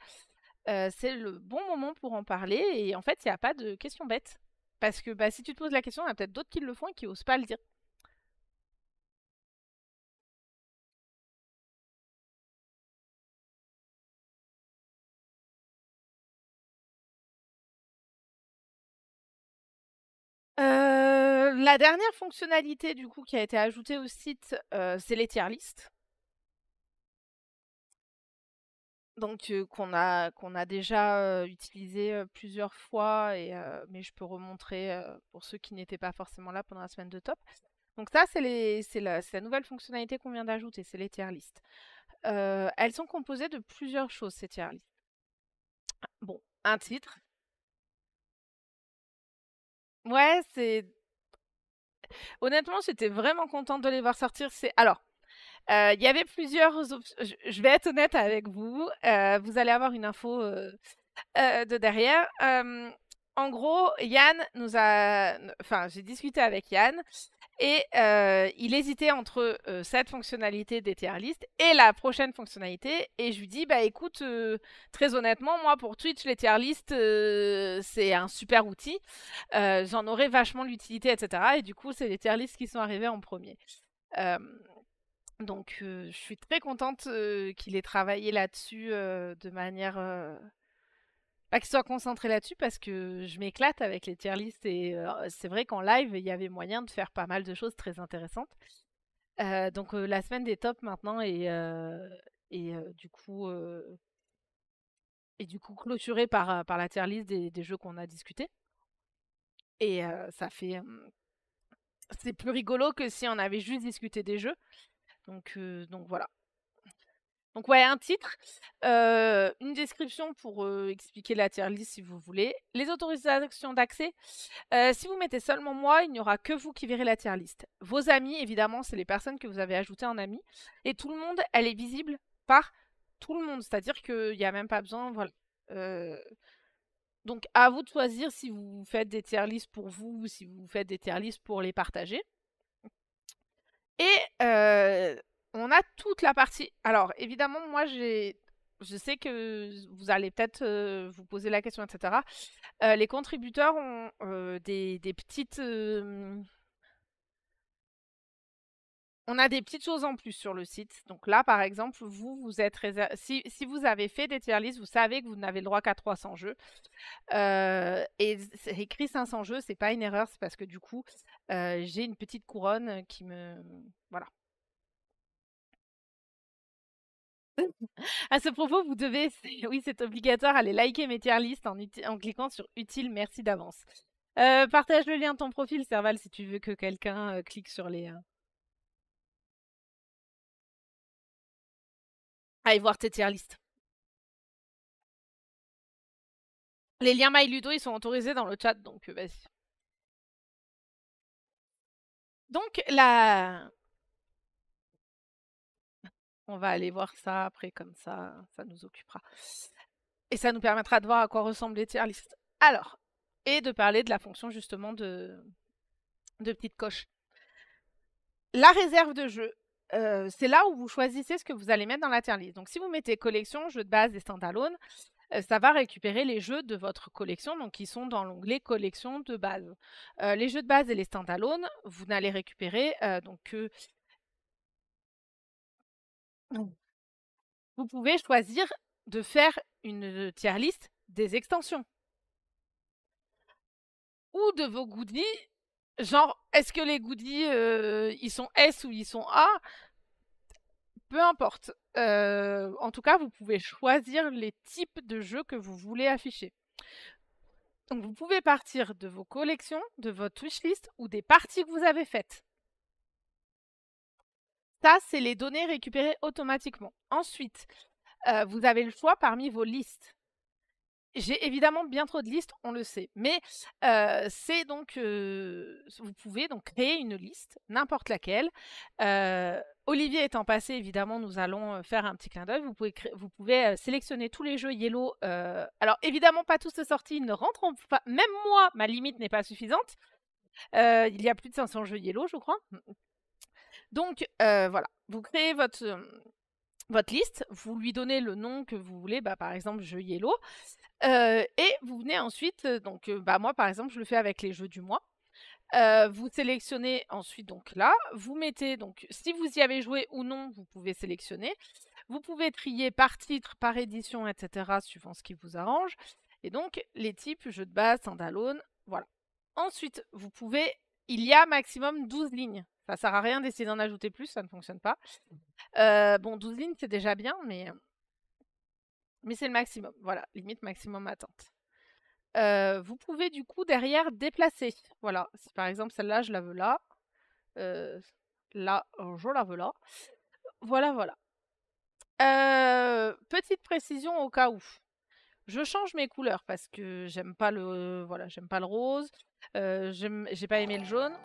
C'est le bon moment pour en parler et en fait, il n'y a pas de questions bêtes. Parce que bah, si tu te poses la question, il y a peut-être d'autres qui le font et qui osent pas le dire. La dernière fonctionnalité du coup qui a été ajoutée au site, c'est les tier lists. Donc qu'on a déjà utilisé plusieurs fois, mais je peux remontrer pour ceux qui n'étaient pas forcément là pendant la semaine de top. Donc ça, c'est la nouvelle fonctionnalité qu'on vient d'ajouter, c'est les tier lists. Elles sont composées de plusieurs choses, ces tier lists. Bon, un titre. Ouais, c'est... Honnêtement, j'étais vraiment contente de les voir sortir. Alors, il y avait plusieurs options. Je vais être honnête avec vous. Vous allez avoir une info de derrière. En gros, Yann nous a... Enfin, j'ai discuté avec Yann et il hésitait entre cette fonctionnalité des tier lists et la prochaine fonctionnalité. Et je lui dis, bah écoute, très honnêtement, moi pour Twitch, les tier lists, c'est un super outil. J'en aurais vachement l'utilité, etc. Et du coup, c'est les tier lists qui sont arrivés en premier. Donc, je suis très contente qu'il ait travaillé là-dessus de manière... Bah, qu'il soit concentré là-dessus parce que je m'éclate avec les tier lists et c'est vrai qu'en live, il y avait moyen de faire pas mal de choses très intéressantes. Donc, la semaine des tops maintenant et du coup clôturée par la tier list des jeux qu'on a discutés. Et ça fait... c'est plus rigolo que si on avait juste discuté des jeux. Donc voilà. Donc ouais, un titre, une description pour expliquer la tier list si vous voulez. Les autorisations d'accès, si vous mettez seulement moi, il n'y aura que vous qui verrez la tier list. Vos amis, évidemment, c'est les personnes que vous avez ajoutées en amis. Et tout le monde, elle est visible par tout le monde. C'est-à-dire qu'il n'y a même pas besoin, voilà. Donc à vous de choisir si vous faites des tier lists pour vous ou si vous faites des tier lists pour les partager. Et on a toute la partie... Alors, évidemment, moi, je sais que vous allez peut-être vous poser la question, etc. Les contributeurs ont des petites... On a des petites choses en plus sur le site. Donc là, par exemple, vous êtes si vous avez fait des tier lists, vous savez que vous n'avez le droit qu'à 300 jeux. Et c'est écrit 500 jeux, c'est pas une erreur, c'est parce que du coup, j'ai une petite couronne qui me... Voilà. À ce propos, vous devez, oui, c'est obligatoire, aller liker mes tier lists en cliquant sur utile, merci d'avance. Partage le lien de ton profil, Serval, si tu veux que quelqu'un clique sur les... Allez voir tes tier lists. Les liens MyLudo, ils sont autorisés dans le chat, donc vas-y. Donc, on va aller voir ça après, comme ça nous occupera. Et ça nous permettra de voir à quoi ressemblent les tier lists. Alors, et de parler de la fonction justement de petite coche. La réserve de jeu, c'est là où vous choisissez ce que vous allez mettre dans la tier list. Donc si vous mettez collection, jeux de base et standalone, ça va récupérer les jeux de votre collection, donc qui sont dans l'onglet collection de base. Les jeux de base et les standalone, vous n'allez récupérer donc que vous pouvez choisir de faire une tier list des extensions ou de vos goodies. Genre, est-ce que les goodies, ils sont S ou ils sont A? Peu importe. En tout cas, vous pouvez choisir les types de jeux que vous voulez afficher. Donc, vous pouvez partir de vos collections, de votre wishlist ou des parties que vous avez faites. Ça, c'est les données récupérées automatiquement. Ensuite, vous avez le choix parmi vos listes. J'ai évidemment bien trop de listes, on le sait, mais c'est donc vous pouvez donc créer une liste, n'importe laquelle. Olivier étant passé, évidemment, nous allons faire un petit clin d'œil. Vous pouvez sélectionner tous les jeux Yellow. Alors évidemment, pas tous sortis, ils ne rentreront pas. Même moi, ma limite n'est pas suffisante. Il y a plus de 500 jeux Yellow, je crois. Donc voilà, vous créez votre liste, vous lui donnez le nom que vous voulez, par exemple jeu Yellow. Et vous venez ensuite, donc moi par exemple je le fais avec les jeux du mois. Vous sélectionnez ensuite donc là, vous mettez donc si vous y avez joué ou non, vous pouvez sélectionner. Vous pouvez trier par titre, par édition, etc. suivant ce qui vous arrange. Et donc les types jeux de base, standalone, voilà. Ensuite, il y a maximum 12 lignes. Ça sert à rien d'essayer d'en ajouter plus, ça ne fonctionne pas. Bon, 12 lignes c'est déjà bien, mais c'est le maximum. Voilà, limite maximum attente. Vous pouvez du coup derrière déplacer. Voilà, si par exemple celle-là, je la veux là. Là, je la veux là. Voilà, voilà. Petite précision au cas où. Je change mes couleurs parce que j'aime pas le j'aime pas le rose. J'ai pas aimé le jaune.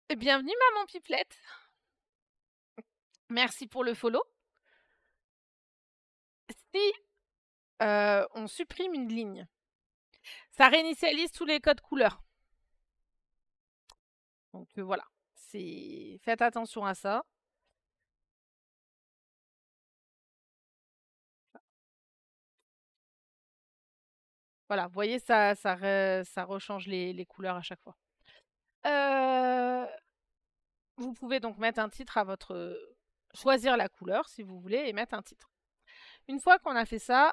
Et bienvenue maman Pipelette. Merci pour le follow. Si on supprime une ligne, ça réinitialise tous les codes couleurs. Donc voilà, faites attention à ça. Voilà, vous voyez, ça rechange les couleurs à chaque fois. Vous pouvez donc mettre un titre à votre... choisir la couleur si vous voulez et mettre un titre. Une fois qu'on a fait ça...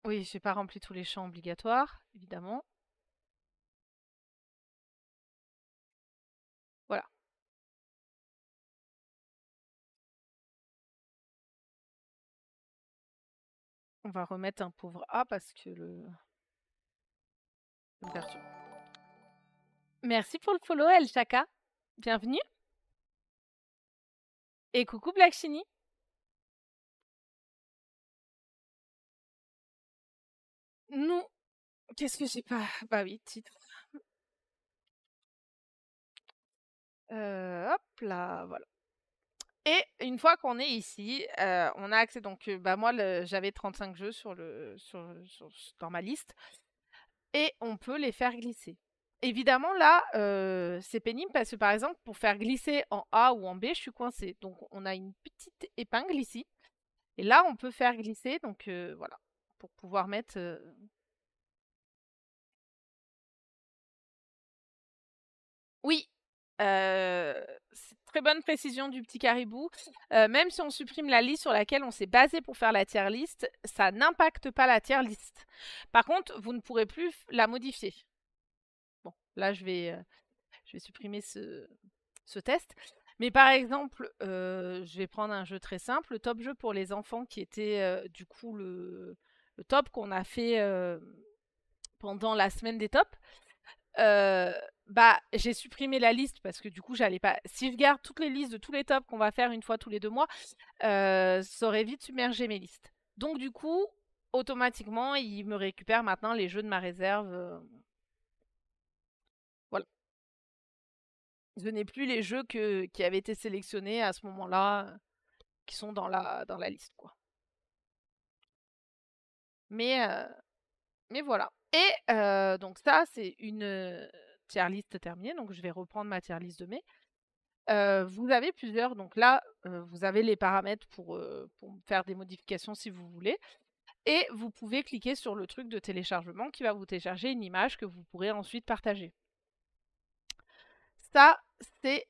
Oui, j'ai pas rempli tous les champs obligatoires, évidemment. Voilà. On va remettre un pauvre A parce que l'ouverture. Merci pour le follow, El Chaka. Bienvenue. Et coucou Black Shiny. Nous, qu'est-ce que j'ai pas... Bah oui, titre. Hop là, voilà. Et une fois qu'on est ici, on a accès donc, moi j'avais 35 jeux dans ma liste et on peut les faire glisser. Évidemment là, c'est pénible parce que par exemple pour faire glisser en A ou en B, je suis coincée. Donc on a une petite épingle ici et là on peut faire glisser donc voilà, pour pouvoir mettre Oui, c'est très bonne précision du petit caribou. Même si on supprime la liste sur laquelle on s'est basé pour faire la tier list, ça n'impacte pas la tier list. Par contre, vous ne pourrez plus la modifier. Bon, là, je vais supprimer ce test. Mais par exemple, je vais prendre un jeu très simple, le top jeu pour les enfants qui était du coup le top qu'on a fait pendant la semaine des tops. J'ai supprimé la liste parce que du coup, j'allais pas. Si je garde toutes les listes de tous les tops qu'on va faire une fois tous les 2 mois, ça aurait vite submergé mes listes. Donc, du coup, automatiquement, il me récupère maintenant les jeux de ma réserve. Voilà. Je n'ai plus les jeux qui avaient été sélectionnés à ce moment-là, qui sont dans la liste, quoi. Mais voilà. Et donc ça, c'est une tier list terminée. Donc, je vais reprendre ma tier list de mai. vous avez plusieurs donc là, vous avez les paramètres pour faire des modifications si vous voulez et vous pouvez cliquer sur le truc de téléchargement qui va vous télécharger une image que vous pourrez ensuite partager. Ça, c'est,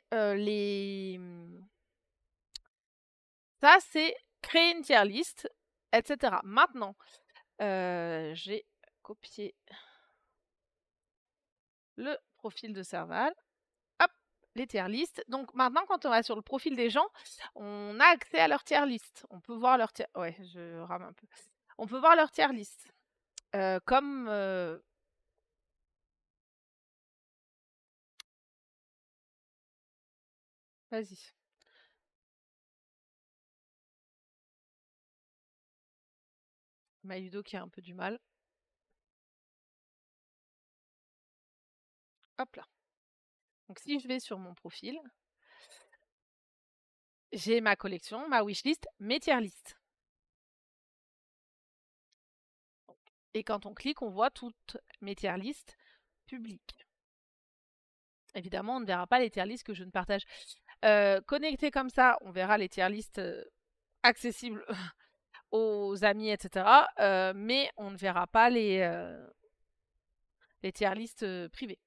ça, c'est créer une tier list et cetera. Maintenant, j'ai copié le profil de Serval. Hop, les tier lists. Donc maintenant, quand on va sur le profil des gens, on a accès à leur tier list. On peut voir leur tier... Ouais, je rame un peu. On peut voir leur tier list. Comme... Vas-y. Maïudo qui a un peu du mal. Hop là. Donc si je vais sur mon profil, j'ai ma collection, ma wishlist, mes tier lists. Et quand on clique, on voit toutes mes tier lists publiques. Évidemment, on ne verra pas les tier lists que je ne partage. Connecté comme ça, on verra les tier lists accessibles aux amis, etc. Mais on ne verra pas les tier lists privées.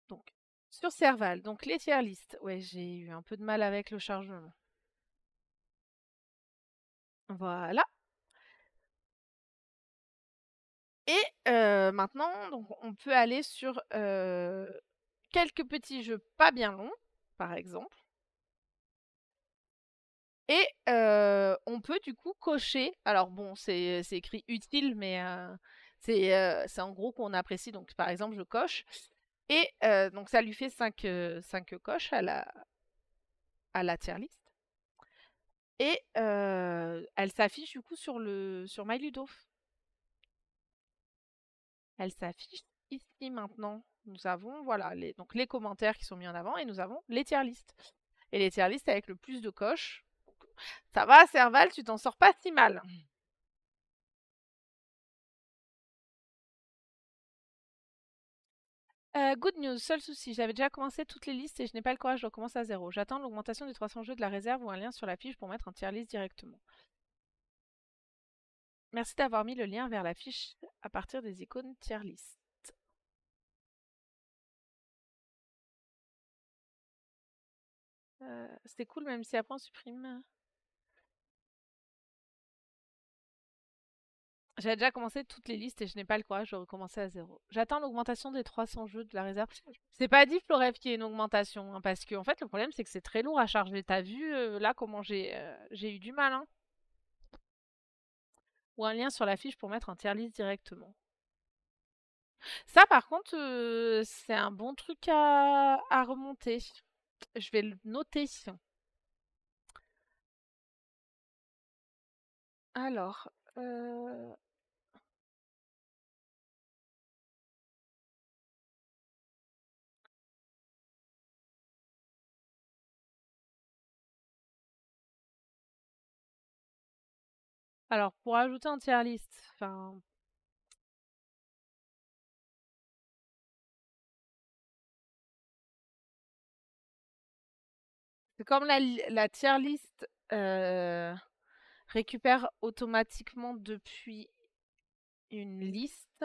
Donc, sur Serval, donc les tier lists. Ouais, j'ai eu un peu de mal avec le chargement. Voilà. Et maintenant, donc, on peut aller sur quelques petits jeux pas bien longs, par exemple. Et on peut du coup cocher. Alors bon, c'est écrit utile, mais c'est en gros qu'on apprécie. Donc par exemple, je coche. Et donc ça lui fait 5 coches à la tier list. Et elle s'affiche du coup sur MyLudo. Elle s'affiche ici maintenant. Nous avons voilà donc les commentaires qui sont mis en avant et nous avons les tier lists. Et les tier lists avec le plus de coches. Ça va, Serval, tu t'en sors pas si mal. Good news, seul souci, j'avais déjà commencé toutes les listes et je n'ai pas le courage de recommencer à zéro. J'attends l'augmentation des 300 jeux de la réserve ou un lien sur la fiche pour mettre un tier list directement. Merci d'avoir mis le lien vers la fiche à partir des icônes tier list. C'était cool même si après on supprime. J'avais déjà commencé toutes les listes et je n'ai pas le courage de recommencer à zéro. J'attends l'augmentation des 300 jeux de la réserve. C'est pas dit, Florev, qu'il y ait une augmentation, hein, parce que en fait, le problème, c'est que c'est très lourd à charger. T'as vu là comment j'ai eu du mal, hein. Ou un lien sur la fiche pour mettre un tier list directement. Ça, par contre, c'est un bon truc à remonter. Je vais le noter. Alors, pour ajouter un tier list, enfin, c'est comme la tier list récupère automatiquement depuis une liste.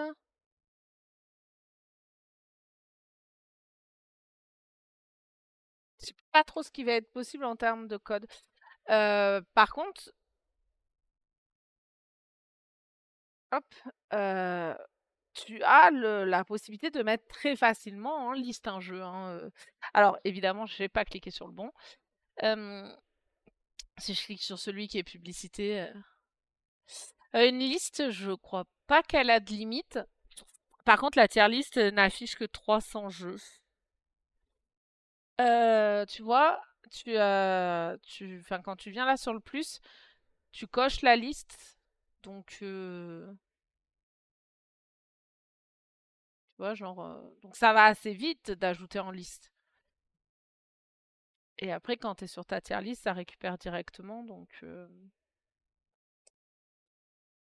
Je sais pas trop ce qui va être possible en termes de code. Par contre, hop, tu as la possibilité de mettre très facilement en liste un jeu, hein. Alors, évidemment, je vais pas cliquer sur le bon. Si je clique sur celui qui est publicité, une liste, je crois pas qu'elle a de limite. Par contre, la tier list n'affiche que 300 jeux. Tu vois, quand tu viens là sur le plus, tu coches la liste. Donc, tu vois, genre, donc ça va assez vite d'ajouter en liste. Et après, quand tu es sur ta tier list, ça récupère directement. Donc,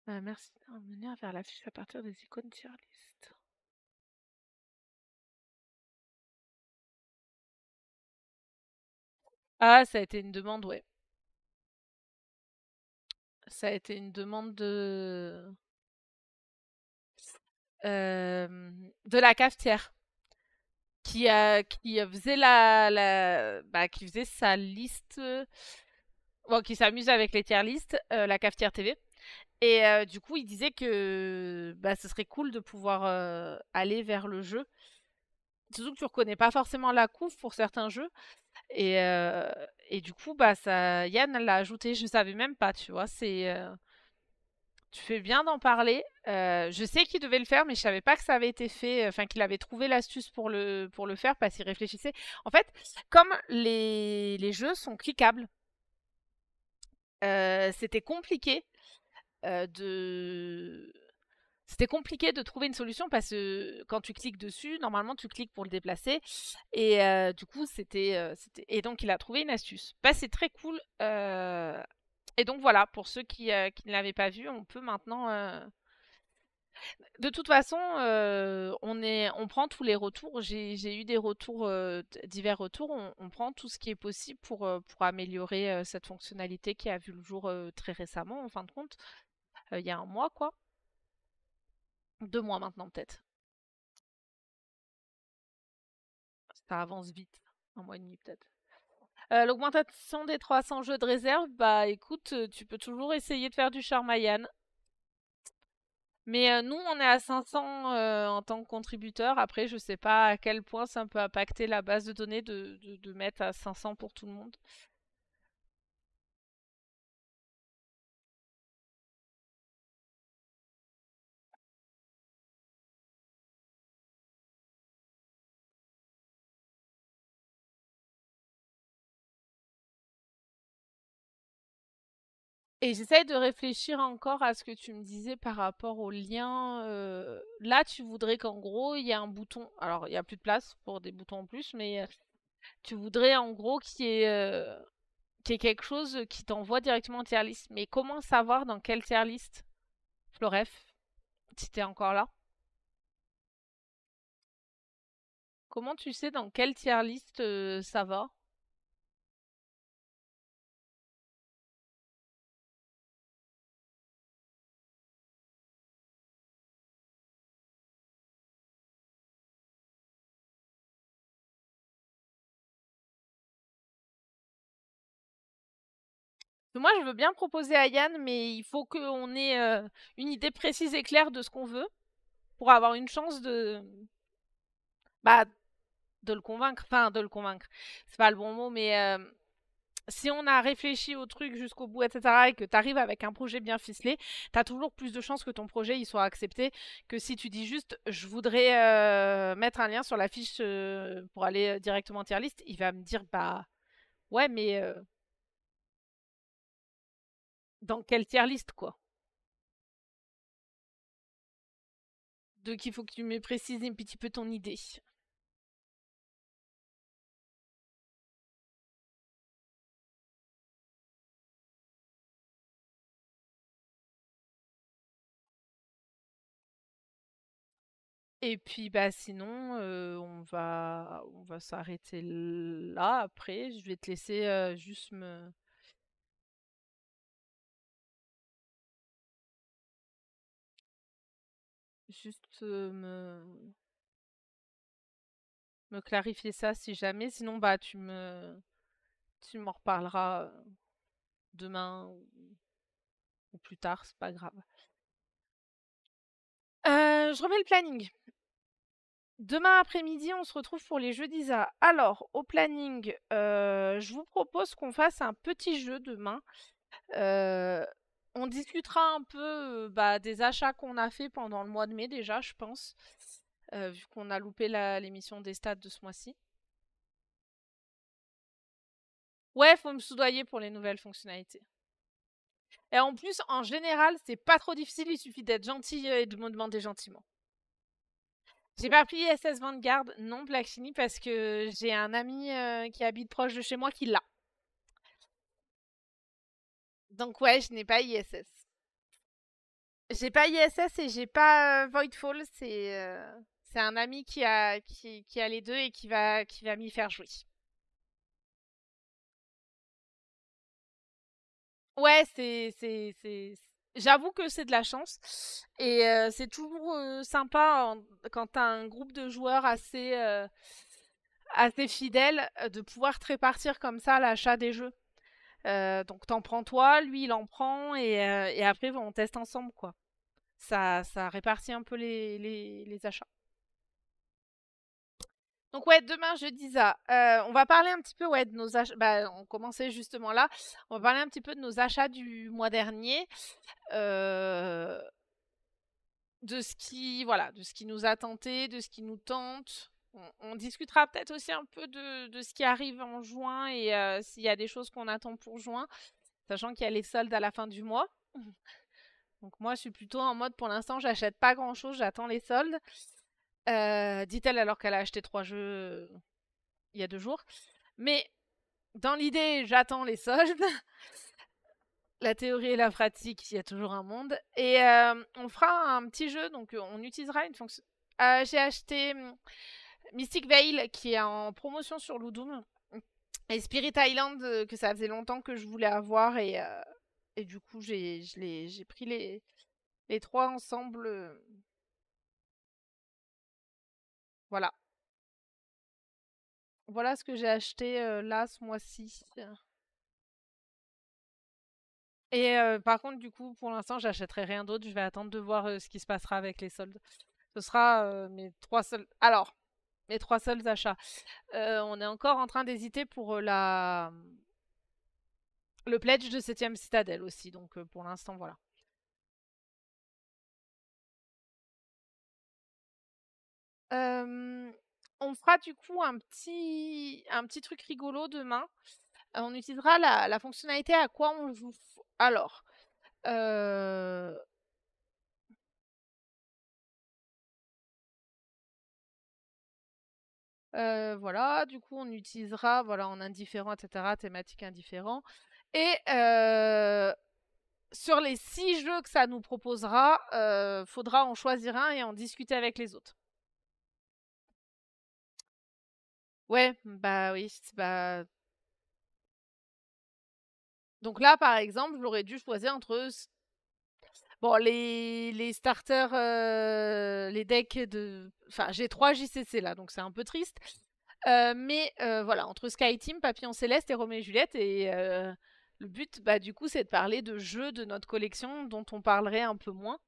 merci d'amener vers la fiche à partir des icônes tier list. Ah, ça a été une demande, ouais. Ça a été une demande de la cafetière qui faisait qui faisait sa liste, bon, qui s'amuse avec les tier listes, la cafetière TV. Et du coup, il disait que bah, ce serait cool de pouvoir aller vers le jeu. Surtout que tu reconnais pas forcément la couve pour certains jeux. Et, euh, et du coup, bah, Yann l'a ajouté. Je savais même pas, tu vois. Tu fais bien d'en parler. Je sais qu'il devait le faire, mais je savais pas que ça avait été fait. Enfin, qu'il avait trouvé l'astuce pour le faire parce qu'il réfléchissait. En fait, comme les jeux sont cliquables, c'était compliqué de c'était compliqué de trouver une solution parce que quand tu cliques dessus, normalement tu cliques pour le déplacer. Et du coup, et donc il a trouvé une astuce. Bah, c'est très cool. Et donc voilà, pour ceux qui ne l'avaient pas vu, on peut maintenant. De toute façon, on prend tous les retours. J'ai eu des retours, divers retours. On prend tout ce qui est possible pour améliorer cette fonctionnalité qui a vu le jour très récemment, en fin de compte, il y a un mois, quoi. 2 mois maintenant, peut-être. Ça avance vite. Un mois et demi, peut-être. L'augmentation des 300 jeux de réserve, bah écoute, tu peux toujours essayer de faire du Charmayan. Mais nous, on est à 500 en tant que contributeur. Après, je sais pas à quel point ça peut impacter la base de données de mettre à 500 pour tout le monde. Et j'essaye de réfléchir encore à ce que tu me disais par rapport au lien. Là, tu voudrais qu'en gros, il y ait un bouton. Alors, il n'y a plus de place pour des boutons en plus, mais tu voudrais en gros qu'il y ait quelque chose qui t'envoie directement en tier list. Mais comment savoir dans quelle tier list, Floref, si t'es encore là? Comment tu sais dans quelle tier list ça va? Moi, je veux bien proposer à Yann, mais il faut qu'on ait une idée précise et claire de ce qu'on veut pour avoir une chance bah, de le convaincre. Enfin, de le convaincre. C'est pas le bon mot, mais si on a réfléchi au truc jusqu'au bout, etc., et que tu arrives avec un projet bien ficelé, tu as toujours plus de chances que ton projet il soit accepté que si tu dis juste je voudrais mettre un lien sur la fiche pour aller directement en tier list. Il va me dire bah ouais, mais dans quelle tier list quoi? Donc il faut que tu me précises un petit peu ton idée. Et puis bah sinon on va s'arrêter là après. Je vais te laisser juste me clarifier ça si jamais. Sinon bah tu m'en reparleras demain ou plus tard, c'est pas grave. Je remets le planning. Demain après-midi, on se retrouve pour les jeux d'Isa. Alors, au planning, je vous propose qu'on fasse un petit jeu demain. Euh, on discutera un peu bah, des achats qu'on a fait pendant le mois de mai déjà, je pense, vu qu'on a loupé l'émission des stats de ce mois-ci. Ouais, faut me soudoyer pour les nouvelles fonctionnalités. Et en plus, en général, c'est pas trop difficile, il suffit d'être gentil et de me demander gentiment. J'ai pas pris SS Vanguard, non Black Shiny, parce que j'ai un ami qui habite proche de chez moi qui l'a. Donc ouais, je n'ai pas ISS. J'ai pas ISS et j'ai pas Voidfall, c'est un ami qui a les deux et qui va m'y faire jouer. Ouais, j'avoue que c'est de la chance. Et c'est toujours sympa quand t'as un groupe de joueurs assez fidèles de pouvoir te répartir comme ça l'achat des jeux. Donc t'en prends toi, lui il en prend et après on teste ensemble quoi. Ça répartit un peu les achats. Donc ouais, demain jeudi ça. On va parler un petit peu ouais de nos achats. Bah, on commençait justement là. On va parler un petit peu de nos achats du mois dernier, euh, de ce qui voilà, de ce qui nous a tenté, de ce qui nous tente. On discutera peut-être aussi un peu de ce qui arrive en juin et s'il y a des choses qu'on attend pour juin, sachant qu'il y a les soldes à la fin du mois. Donc moi, je suis plutôt en mode pour l'instant, j'achète pas grand-chose, j'attends les soldes. Dit-elle alors qu'elle a acheté 3 jeux il y a 2 jours. Mais dans l'idée, j'attends les soldes. La théorie et la pratique, il y a toujours un monde. Et on fera un petit jeu, donc on utilisera une fonction. J'ai acheté Mystic Veil qui est en promotion sur Ludum. Et Spirit Island que ça faisait longtemps que je voulais avoir et du coup j'ai pris les trois ensemble. Voilà. Voilà ce que j'ai acheté là ce mois-ci. Et par contre, du coup, pour l'instant, j'achèterai rien d'autre. Je vais attendre de voir ce qui se passera avec les soldes. Ce sera mes trois seuls. Alors, mes trois seuls achats. On est encore en train d'hésiter pour le pledge de 7ème citadelle aussi. Donc, pour l'instant, voilà. On fera du coup un petit truc rigolo demain. On utilisera la fonctionnalité à quoi on joue. Alors, euh, voilà, du coup, on utilisera, voilà, en indifférent, etc., thématique indifférent. Et sur les 6 jeux que ça nous proposera, faudra en choisir un et en discuter avec les autres. Ouais, bah oui, bah. Donc là, par exemple, j'aurais dû choisir entre bon, les starters, les decks de. Enfin, j'ai 3 JCC là, donc c'est un peu triste. Mais voilà, entre Sky Team, Papillon Céleste et Roméo et Juliette. Et le but, bah, du coup, c'est de parler de jeux de notre collection dont on parlerait un peu moins.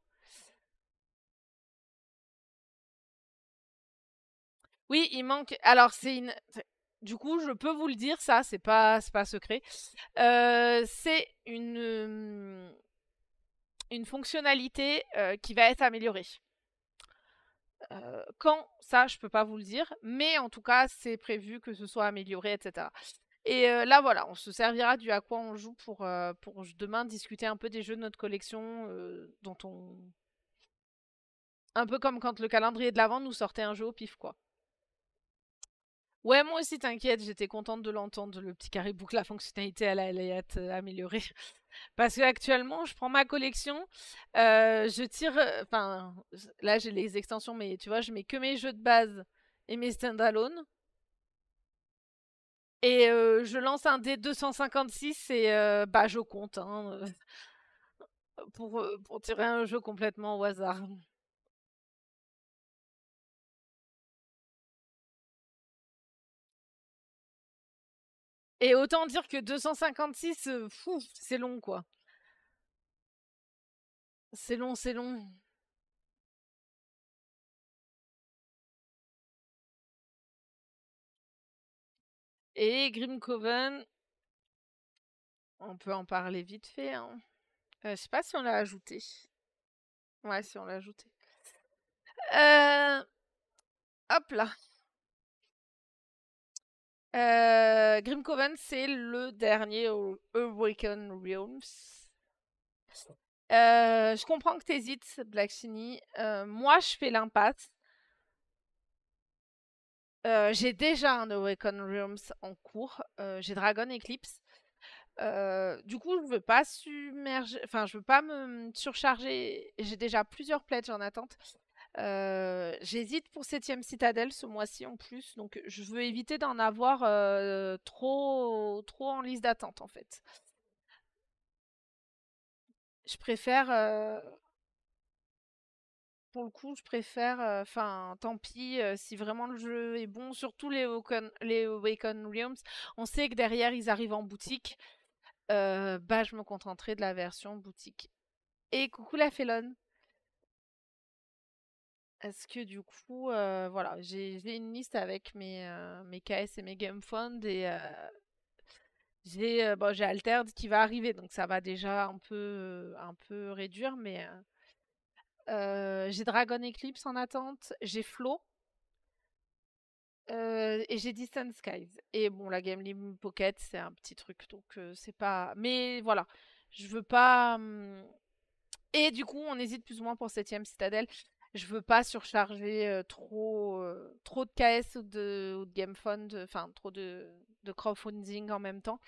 Oui, il manque. Alors, c'est une. Du coup, je peux vous le dire, ça, c'est pas secret. C'est une fonctionnalité qui va être améliorée. Quand, ça, je peux pas vous le dire, mais en tout cas, c'est prévu que ce soit amélioré, etc. Et là, voilà, on se servira du à quoi on joue pour demain discuter un peu des jeux de notre collection dont on. Un peu comme quand le calendrier de l'Avent nous sortait un jeu au pif, quoi. Ouais, moi aussi, t'inquiète, j'étais contente de l'entendre, le petit caribou, que la fonctionnalité allait être améliorée. Parce que actuellement, je prends ma collection, je tire. Enfin, là, j'ai les extensions, mais tu vois, je mets que mes jeux de base et mes stand-alone. Et je lance un dé 256 et bah, je compte hein, pour tirer un jeu complètement au hasard. Et autant dire que 256, fou, c'est long quoi. C'est long, c'est long. Et Grim Coven, on peut en parler vite fait. Hein. Je sais pas si on l'a ajouté. Ouais, si on l'a ajouté. Hop là. Grim Coven, c'est le dernier Awaken Realms. Je comprends que t'hésites, Black Shiny. Moi, je fais l'impasse. J'ai déjà un Awaken Realms en cours. J'ai Dragon Eclipse. Du coup, je veux pas submerger. Enfin, je veux pas me surcharger. J'ai déjà plusieurs pledges en attente. J'hésite pour 7ème citadelle ce mois-ci en plus. Donc, je veux éviter d'en avoir trop en liste d'attente en fait. je préfère. Pour le coup, je préfère. Enfin, tant pis si vraiment le jeu est bon. Surtout les Awaken Realms. On sait que derrière, ils arrivent en boutique. Bah, je me contenterai de la version boutique. Et coucou la Félonne. Est-ce que du coup, voilà, j'ai une liste avec mes KS et mes Game Fund et j'ai Altered qui va arriver, donc ça va déjà un peu réduire, mais j'ai Dragon Eclipse en attente, j'ai Flow et j'ai Distant Skies. Et bon, la Game Lim Pocket, c'est un petit truc, donc c'est pas. Mais voilà, je veux pas. Et du coup, on hésite plus ou moins pour 7ème Citadelle. Je veux pas surcharger trop de KS ou de Game Fund, enfin trop de crowdfunding en même temps.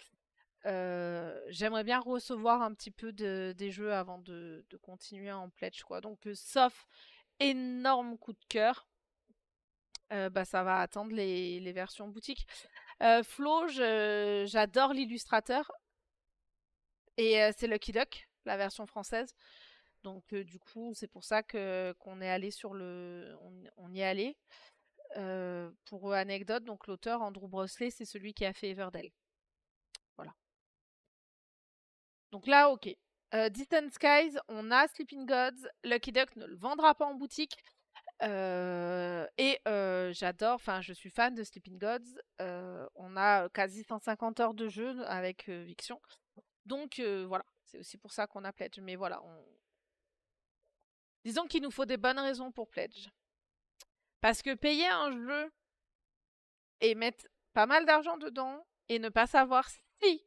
J'aimerais bien recevoir un petit peu des jeux avant de continuer en pledge, quoi. Donc, sauf énorme coup de cœur, bah, ça va attendre les versions boutique. Flo, j'adore l'illustrateur. Et c'est Lucky Duck, la version française. Donc, du coup, c'est pour ça qu'on est allé sur le. On y est allé. Pour anecdote, donc l'auteur Andrew Brosley, c'est celui qui a fait Everdell. Voilà. Donc là, ok. Distant Skies, on a Sleeping Gods. Lucky Duck ne le vendra pas en boutique. Et j'adore, enfin, je suis fan de Sleeping Gods. On a quasi 150 heures de jeu avec Viction. Donc voilà, c'est aussi pour ça qu'on a Pledge. Mais voilà, disons qu'il nous faut des bonnes raisons pour Pledge. Parce que payer un jeu et mettre pas mal d'argent dedans et ne pas savoir si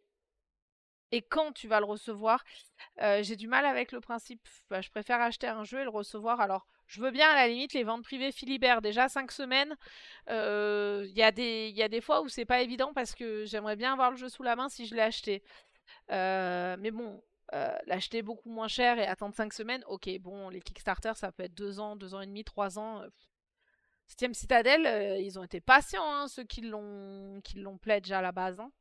et quand tu vas le recevoir, j'ai du mal avec le principe. Bah, je préfère acheter un jeu et le recevoir. Alors, je veux bien à la limite les ventes privées Philibert. Déjà 5 semaines, il y a des fois où c'est pas évident parce que j'aimerais bien avoir le jeu sous la main si je l'ai acheté. Mais bon, l'acheter beaucoup moins cher et attendre 5 semaines, ok, bon, les Kickstarter, ça peut être 2 ans, 2 ans et demi, 3 ans. 7ème Citadelle, ils ont été patients, hein, ceux qui l'ont pledge à la base. Hein.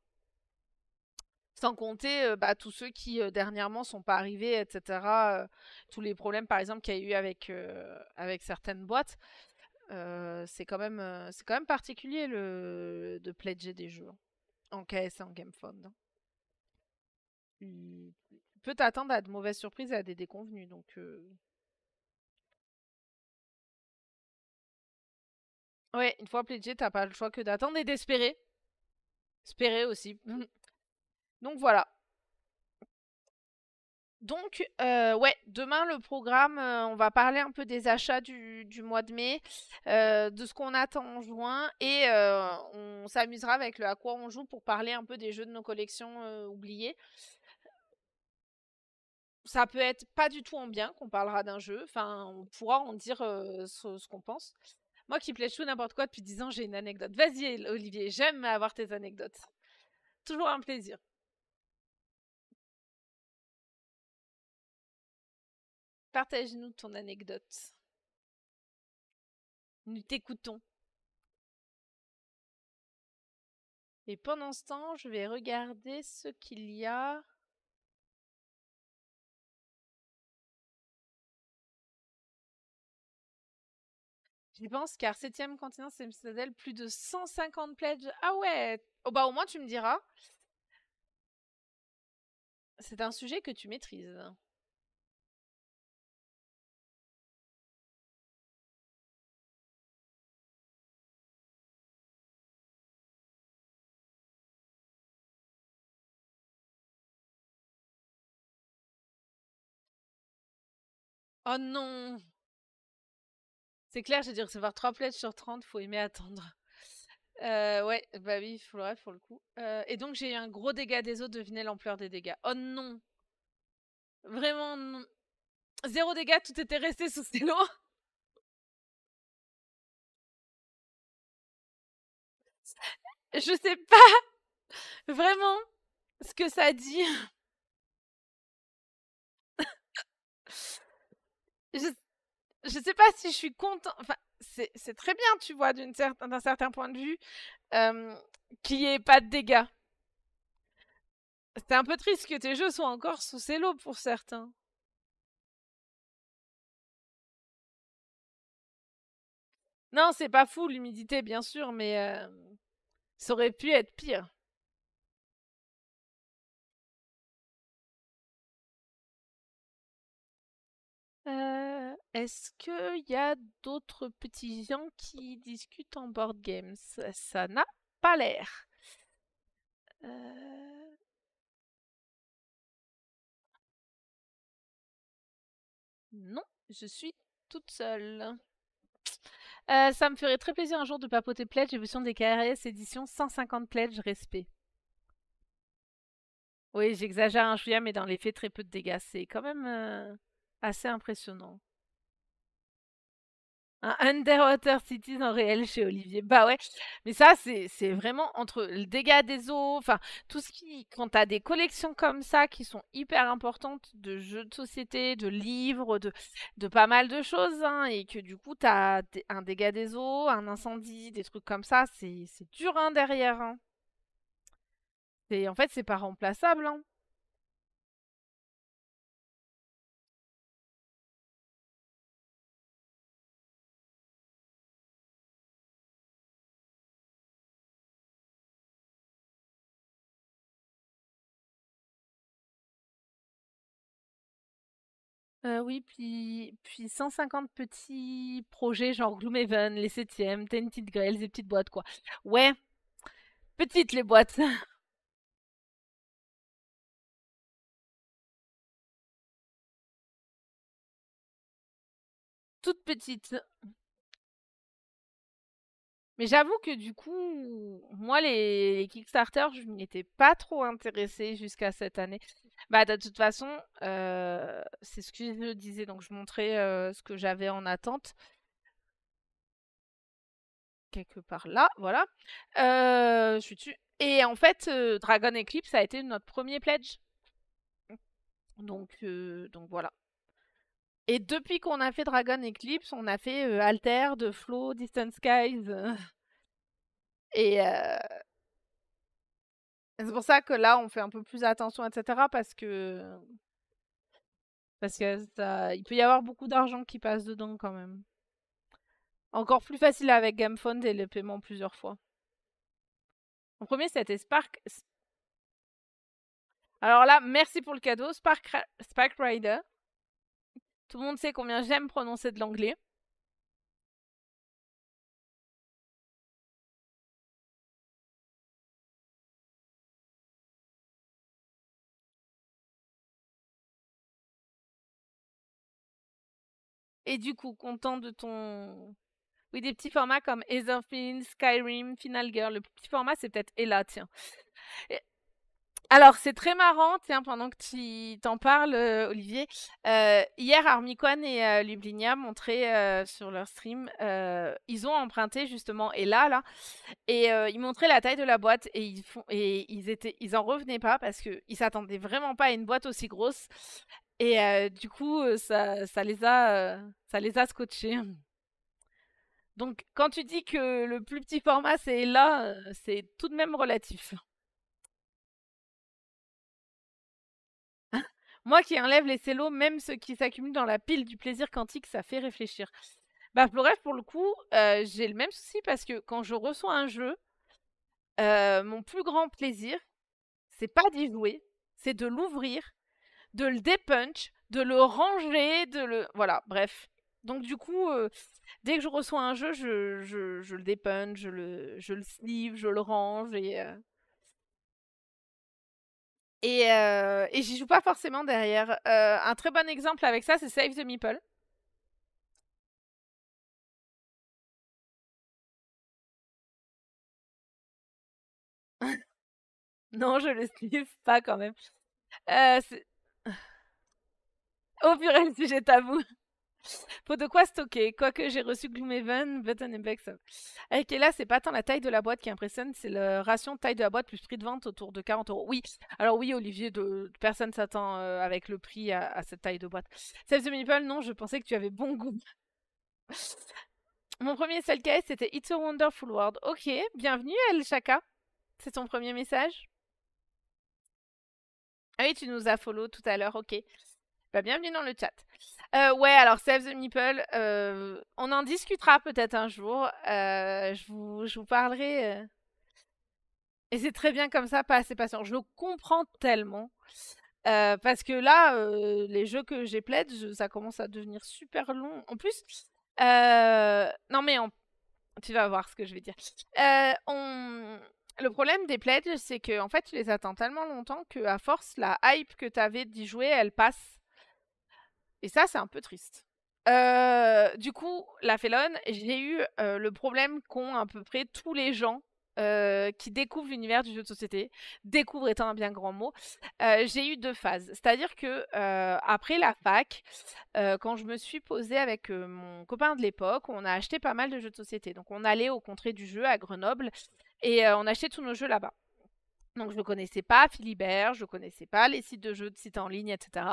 Sans compter bah, tous ceux qui dernièrement sont pas arrivés, etc. Tous les problèmes, par exemple, qu'il y a eu avec certaines boîtes. C'est quand même particulier de pledger des jeux hein, en KS et en Game Fund. Hein. Tu peux t'attendre à de mauvaises surprises et à des déconvenues. Donc, ouais, une fois pledgé, t'as pas le choix que d'attendre et d'espérer. Espérer aussi. Donc voilà. Donc, ouais, demain le programme, on va parler un peu des achats du mois de mai, de ce qu'on attend en juin et on s'amusera avec le à quoi on joue pour parler un peu des jeux de nos collections oubliés. Ça peut être pas du tout en bien qu'on parlera d'un jeu, enfin on pourra en dire ce qu'on pense. Moi qui plaide tout n'importe quoi depuis 10 ans, j'ai une anecdote. Vas-y Olivier, j'aime avoir tes anecdotes. Toujours un plaisir. Partage-nous ton anecdote. Nous t'écoutons. Et pendant ce temps, je vais regarder ce qu'il y a. J'y pense car 7ème continent, c'est Citadel, plus de 150 pledges. Ah ouais. Oh bah au moins tu me diras. C'est un sujet que tu maîtrises. Oh non. C'est clair, j'ai dit recevoir 3 pledges sur 30, faut aimer attendre. Ouais, bah oui, faut le coup. Et donc j'ai eu un gros dégât des eaux, devinez l'ampleur des dégâts. Oh non. Vraiment non. 0 dégâts, tout était resté sous ses lots. Je sais pas vraiment ce que ça dit. Je, je sais pas si je suis content. Enfin, c'est très bien, tu vois, d'un certain point de vue, qu'il n'y ait pas de dégâts. C'est un peu triste que tes jeux soient encore sous ces lots pour certains. Non, c'est pas fou l'humidité, bien sûr, mais ça aurait pu être pire. Est-ce qu'il y a d'autres petits gens qui discutent en board games? Ça n'a pas l'air. Euh, Non, je suis toute seule. Ça me ferait très plaisir un jour de papoter pledge, évolution des KRS, édition 150 pledge, respect. Oui, j'exagère un chouïa, mais dans les faits, très peu de dégâts. C'est quand même assez impressionnant. Un Underwater Cities en réel chez Olivier. Bah ouais, mais ça, c'est vraiment entre le dégât des eaux, enfin, tout ce qui. Quand t'as des collections comme ça qui sont hyper importantes de jeux de société, de livres, de pas mal de choses, hein, et que du coup, t'as un dégât des eaux, un incendie, des trucs comme ça, c'est dur, hein, derrière, hein. En fait, c'est pas remplaçable, hein. Oui, puis 150 petits projets genre Gloomhaven, les septièmes, Tainted Grails, des petites boîtes, quoi. Ouais, petites les boîtes. Toutes petites. Mais j'avoue que du coup, moi, les Kickstarter, je m'y étais pas trop intéressée jusqu'à cette année. Bah, de toute façon, c'est ce que je disais. Donc, je montrais ce que j'avais en attente. Quelque part là, voilà. Je suis dessus. Et en fait, Dragon Eclipse a été notre premier pledge. Donc voilà. Et depuis qu'on a fait Dragon Eclipse, on a fait Alter, de Flow, Distant Skies. Et c'est pour ça que là, on fait un peu plus attention, etc. Parce que il peut y avoir beaucoup d'argent qui passe dedans quand même. Encore plus facile avec GameFund et le paiement plusieurs fois. En premier, c'était Spark. Alors là, merci pour le cadeau. Spark Rider. Tout le monde sait combien j'aime prononcer de l'anglais. Et du coup, content de ton. Oui, des petits formats comme Etherfield, Skyrim, Final Girl. Le petit format, c'est peut-être Ella, tiens. Alors, c'est très marrant, tiens, pendant que tu t'en parles, Olivier. Hier, Armicon et Lublinia montraient sur leur stream, ils ont emprunté justement Ella, là, et ils montraient la taille de la boîte, et ils en revenaient pas parce qu'ils s'attendaient vraiment pas à une boîte aussi grosse. Et du coup, ça les a scotchés. Donc, quand tu dis que le plus petit format, c'est Ella, c'est tout de même relatif. Moi qui enlève les cellos, même ceux qui s'accumulent dans la pile du plaisir quantique, ça fait réfléchir. Bah, bref, pour le coup, j'ai le même souci parce que quand je reçois un jeu, mon plus grand plaisir, c'est pas d'y jouer, c'est de l'ouvrir, de le dépunch, de le ranger, Voilà, bref. Donc du coup, dès que je reçois un jeu, je le dépunch, je le sleeve, je le range et j'y joue pas forcément derrière. Un très bon exemple avec ça, c'est Save the Meeple. Non, je le sleeve pas quand même. C'est... Oh purée, le sujet tabou. Faut de quoi stocker. Quoique j'ai reçu Gloomhaven, Button et Bex. Avec là, c'est pas tant la taille de la boîte qui impressionne, c'est le ratio de taille de la boîte plus prix de vente autour de 40 euros. Oui, alors oui, Olivier, personne s'attend avec le prix à cette taille de boîte. Save the Meeple, non, je pensais que tu avais bon goût. Mon premier cell case, c'était It's a Wonderful World. Ok, bienvenue, El Chaka. C'est ton premier message? Ah oui, tu nous as follow tout à l'heure, ok. Bah, bienvenue dans le chat. Ouais, alors Save the Meeple, on en discutera peut-être un jour. Je vous parlerai. Et c'est très bien comme ça, pas assez patient. Je le comprends tellement. Parce que là, les jeux que j'ai pledge, ça commence à devenir super long. En plus, non mais tu vas voir ce que je vais dire. Le problème des pledges, c'est que en fait, tu les attends tellement longtemps que à force, la hype que tu avais d'y jouer, elle passe. Et ça, c'est un peu triste. Du coup, la Felon, j'ai eu le problème qu'ont à peu près tous les gens qui découvrent l'univers du jeu de société. Découvre étant un bien grand mot. J'ai eu deux phases. C'est-à-dire que après la fac, quand je me suis posée avec mon copain de l'époque, on a acheté pas mal de jeux de société. Donc on allait au Contrée du jeu à Grenoble et on achetait tous nos jeux là-bas. Donc je ne connaissais pas Philibert, je ne connaissais pas les sites de jeux de sites en ligne, etc.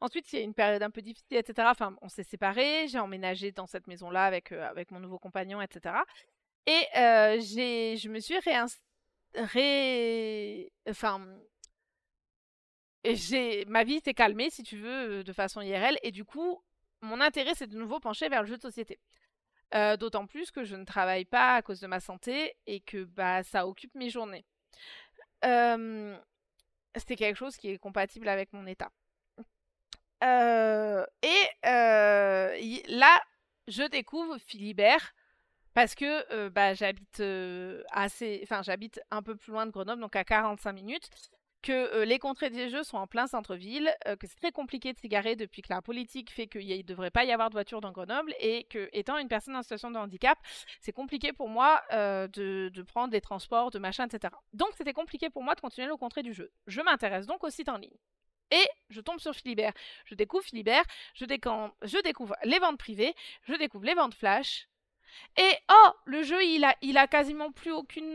Ensuite, il y a une période un peu difficile, etc. Enfin, on s'est séparés, j'ai emménagé dans cette maison-là avec mon nouveau compagnon, etc. Et je me suis enfin, ma vie s'est calmée, si tu veux, de façon IRL. Et du coup, mon intérêt s'est de nouveau penché vers le jeu de société. D'autant plus que je ne travaille pas à cause de ma santé et que bah, ça occupe mes journées. C'était quelque chose qui est compatible avec mon état. Là, je découvre Philibert parce que bah, j'habite j'habite un peu plus loin de Grenoble, donc à 45 minutes, que les contrées des jeux sont en plein centre-ville, que c'est très compliqué de s'y garer depuis que la politique fait qu'il ne devrait pas y avoir de voiture dans Grenoble, et que, étant une personne en situation de handicap, c'est compliqué pour moi de prendre des transports, de machin, etc. Donc c'était compliqué pour moi de continuer le contrée du jeu. Je m'intéresse donc au site en ligne. Et je tombe sur Philibert. Je découvre Philibert, je découvre les ventes privées, je découvre les ventes flash. Et oh, le jeu, il a quasiment plus aucune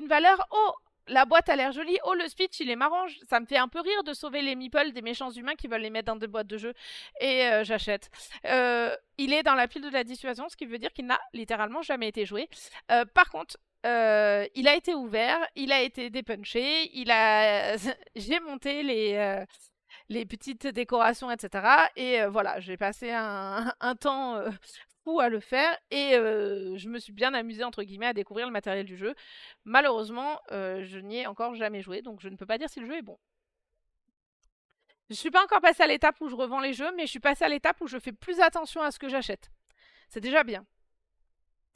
valeur. Oh, la boîte a l'air jolie. Oh, le speech, il est marrant. Ça me fait un peu rire de sauver les meeples des méchants humains qui veulent les mettre dans des boîtes de jeu. Et j'achète. Il est dans la pile de la dissuasion, ce qui veut dire qu'il n'a littéralement jamais été joué. Par contre, il a été ouvert, il a été dépunché, j'ai monté les petites décorations, etc. Et voilà, j'ai passé un temps fou à le faire et je me suis bien amusée, entre guillemets, à découvrir le matériel du jeu. Malheureusement, je n'y ai encore jamais joué, donc je ne peux pas dire si le jeu est bon. Je suis pas encore passée à l'étape où je revends les jeux, mais je suis passée à l'étape où je fais plus attention à ce que j'achète. C'est déjà bien.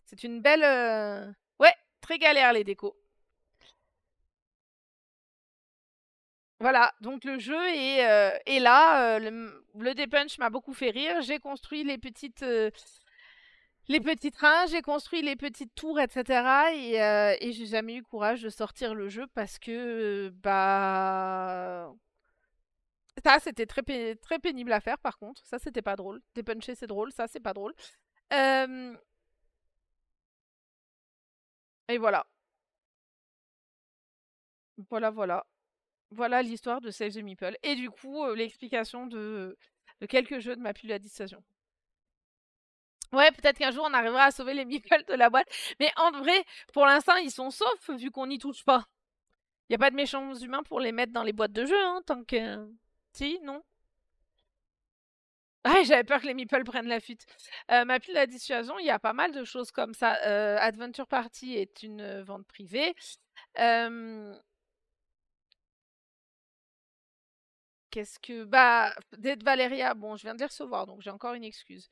C'est une belle... Ouais, très galère les décos. Voilà, donc le jeu est là. Le dépunch m'a beaucoup fait rire. J'ai construit les petits trains, j'ai construit les petites tours, etc. Et j'ai jamais eu courage de sortir le jeu parce que bah ça c'était très pénible à faire par contre. Ça c'était pas drôle. Dépuncher c'est drôle, ça c'est pas drôle. Et voilà. Voilà l'histoire de Save the Meeple. Et du coup, l'explication de quelques jeux de ma pile à dissuasion. Ouais, peut-être qu'un jour on arrivera à sauver les meeples de la boîte. Mais en vrai, pour l'instant, ils sont saufs vu qu'on n'y touche pas. Y a pas de méchants humains pour les mettre dans les boîtes de jeu, hein, tant que... Si, non? Ouais, j'avais peur que les meeples prennent la fuite. Ma pile à dissuasion, il y a pas mal de choses comme ça. Adventure Party est une vente privée. Qu'est-ce que... Bah, Dead Valeria, bon, je viens de les recevoir, donc j'ai encore une excuse.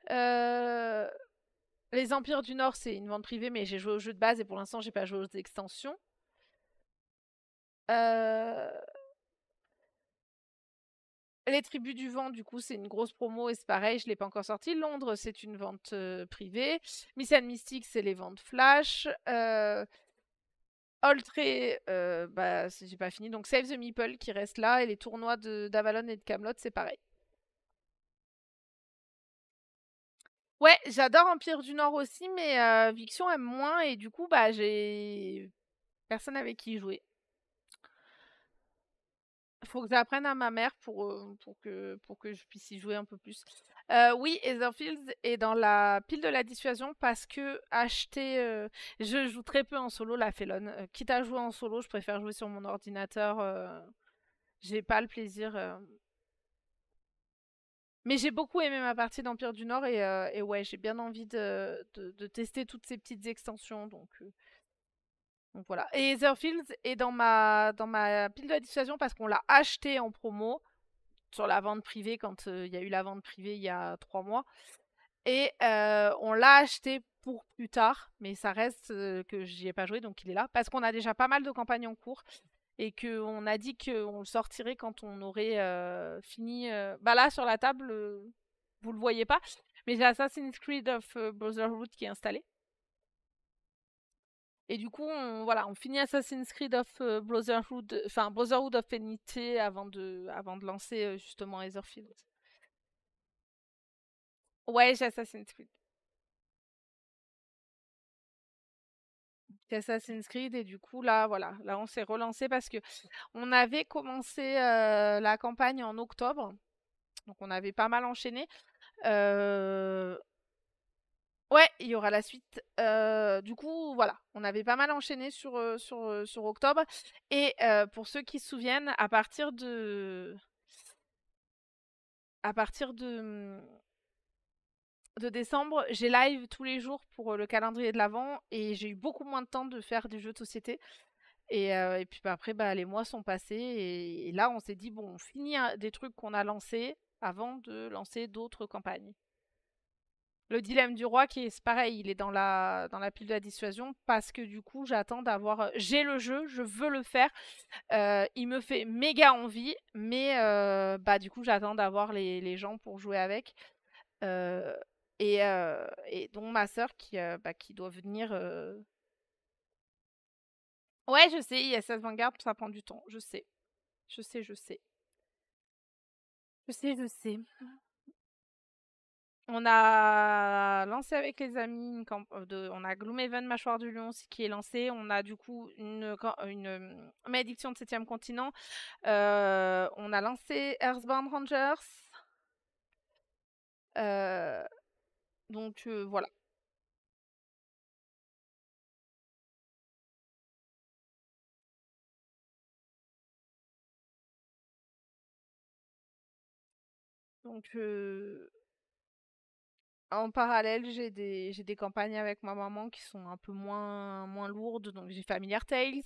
Les Empires du Nord, c'est une vente privée, mais j'ai joué au jeu de base et pour l'instant, j'ai pas joué aux extensions. Les Tribus du Vent, du coup, c'est une grosse promo et c'est pareil, je l'ai pas encore sorti. Londres, c'est une vente privée. Miss and Mystic, c'est les ventes flash. Oltré, bah, j'ai pas fini. Donc Save the Meeple qui reste là et les tournois d'Avalon et de Camelot, c'est pareil. Ouais, j'adore Empire du Nord aussi, mais Viction aime moins et du coup, bah, j'ai personne avec qui y jouer. Faut que j'apprenne à ma mère pour que je puisse y jouer un peu plus. Oui, Etherfields est dans la pile de la dissuasion parce que acheter... je joue très peu en solo, la Felon. Quitte à jouer en solo, je préfère jouer sur mon ordinateur. J'ai pas le plaisir. Mais j'ai beaucoup aimé ma partie d'Empire du Nord et ouais, j'ai bien envie de tester toutes ces petites extensions. Donc voilà. Et Etherfields est dans ma pile de dissuasion parce qu'on l'a acheté en promo sur la vente privée quand il y a eu la vente privée il y a 3 mois. Et on l'a acheté pour plus tard, mais ça reste que j'y ai pas joué, donc il est là. Parce qu'on a déjà pas mal de campagnes en cours et qu'on a dit qu'on le sortirait quand on aurait fini. Bah là, sur la table, vous le voyez pas, mais j'ai Assassin's Creed of Brotherhood qui est installé. Et du coup, voilà, on finit Assassin's Creed of Brotherhood, enfin Brotherhood of Enmity avant de lancer justement Etherfield. Ouais, j'ai Assassin's Creed. J'ai Assassin's Creed et du coup là, voilà, là on s'est relancé parce que on avait commencé la campagne en octobre, donc on avait pas mal enchaîné. Euh, Ouais, il y aura la suite. Du coup, voilà, on avait pas mal enchaîné sur octobre. Et pour ceux qui se souviennent, à partir de décembre, j'ai live tous les jours pour le calendrier de l'Avent et j'ai eu beaucoup moins de temps de faire des jeux de société. Et puis bah, après, bah, les mois sont passés et là, on s'est dit, bon, on finit des trucs qu'on a lancés avant de lancer d'autres campagnes. Le dilemme du roi, qui est c'est pareil, il est dans la pile de la dissuasion parce que du coup, j'attends d'avoir. J'ai le jeu, je veux le faire. Il me fait méga envie, mais bah du coup, j'attends d'avoir les gens pour jouer avec. Euh, et dont ma sœur qui doit venir. Ouais, je sais, ISS Vanguard, ça prend du temps. Je sais. Je sais, je sais. Je sais, je sais. On a lancé avec les amis on a Gloomhaven Mâchoire du Lion aussi qui est lancé. On a du coup une malédiction de 7e continent. On a lancé Earthbound Rangers. Euh, donc voilà. Donc en parallèle, j'ai des campagnes avec ma maman qui sont un peu moins lourdes. Donc j'ai Familiar Tales,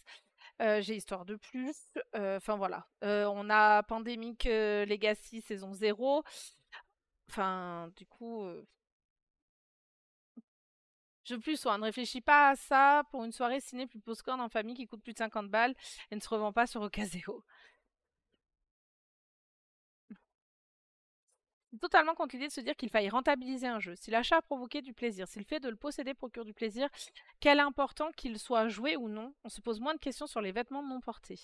j'ai Histoire de plus. Enfin voilà. On a Pandemic Legacy saison 0. Enfin, du coup, on ne réfléchit pas à ça pour une soirée ciné plus popcorn en famille qui coûte plus de 50 balles et ne se revend pas sur Ocaseo. Totalement contre l'idée de se dire qu'il faille rentabiliser un jeu. Si l'achat a provoqué du plaisir, si le fait de le posséder procure du plaisir, quel est important qu'il soit joué ou non, on se pose moins de questions sur les vêtements non portés.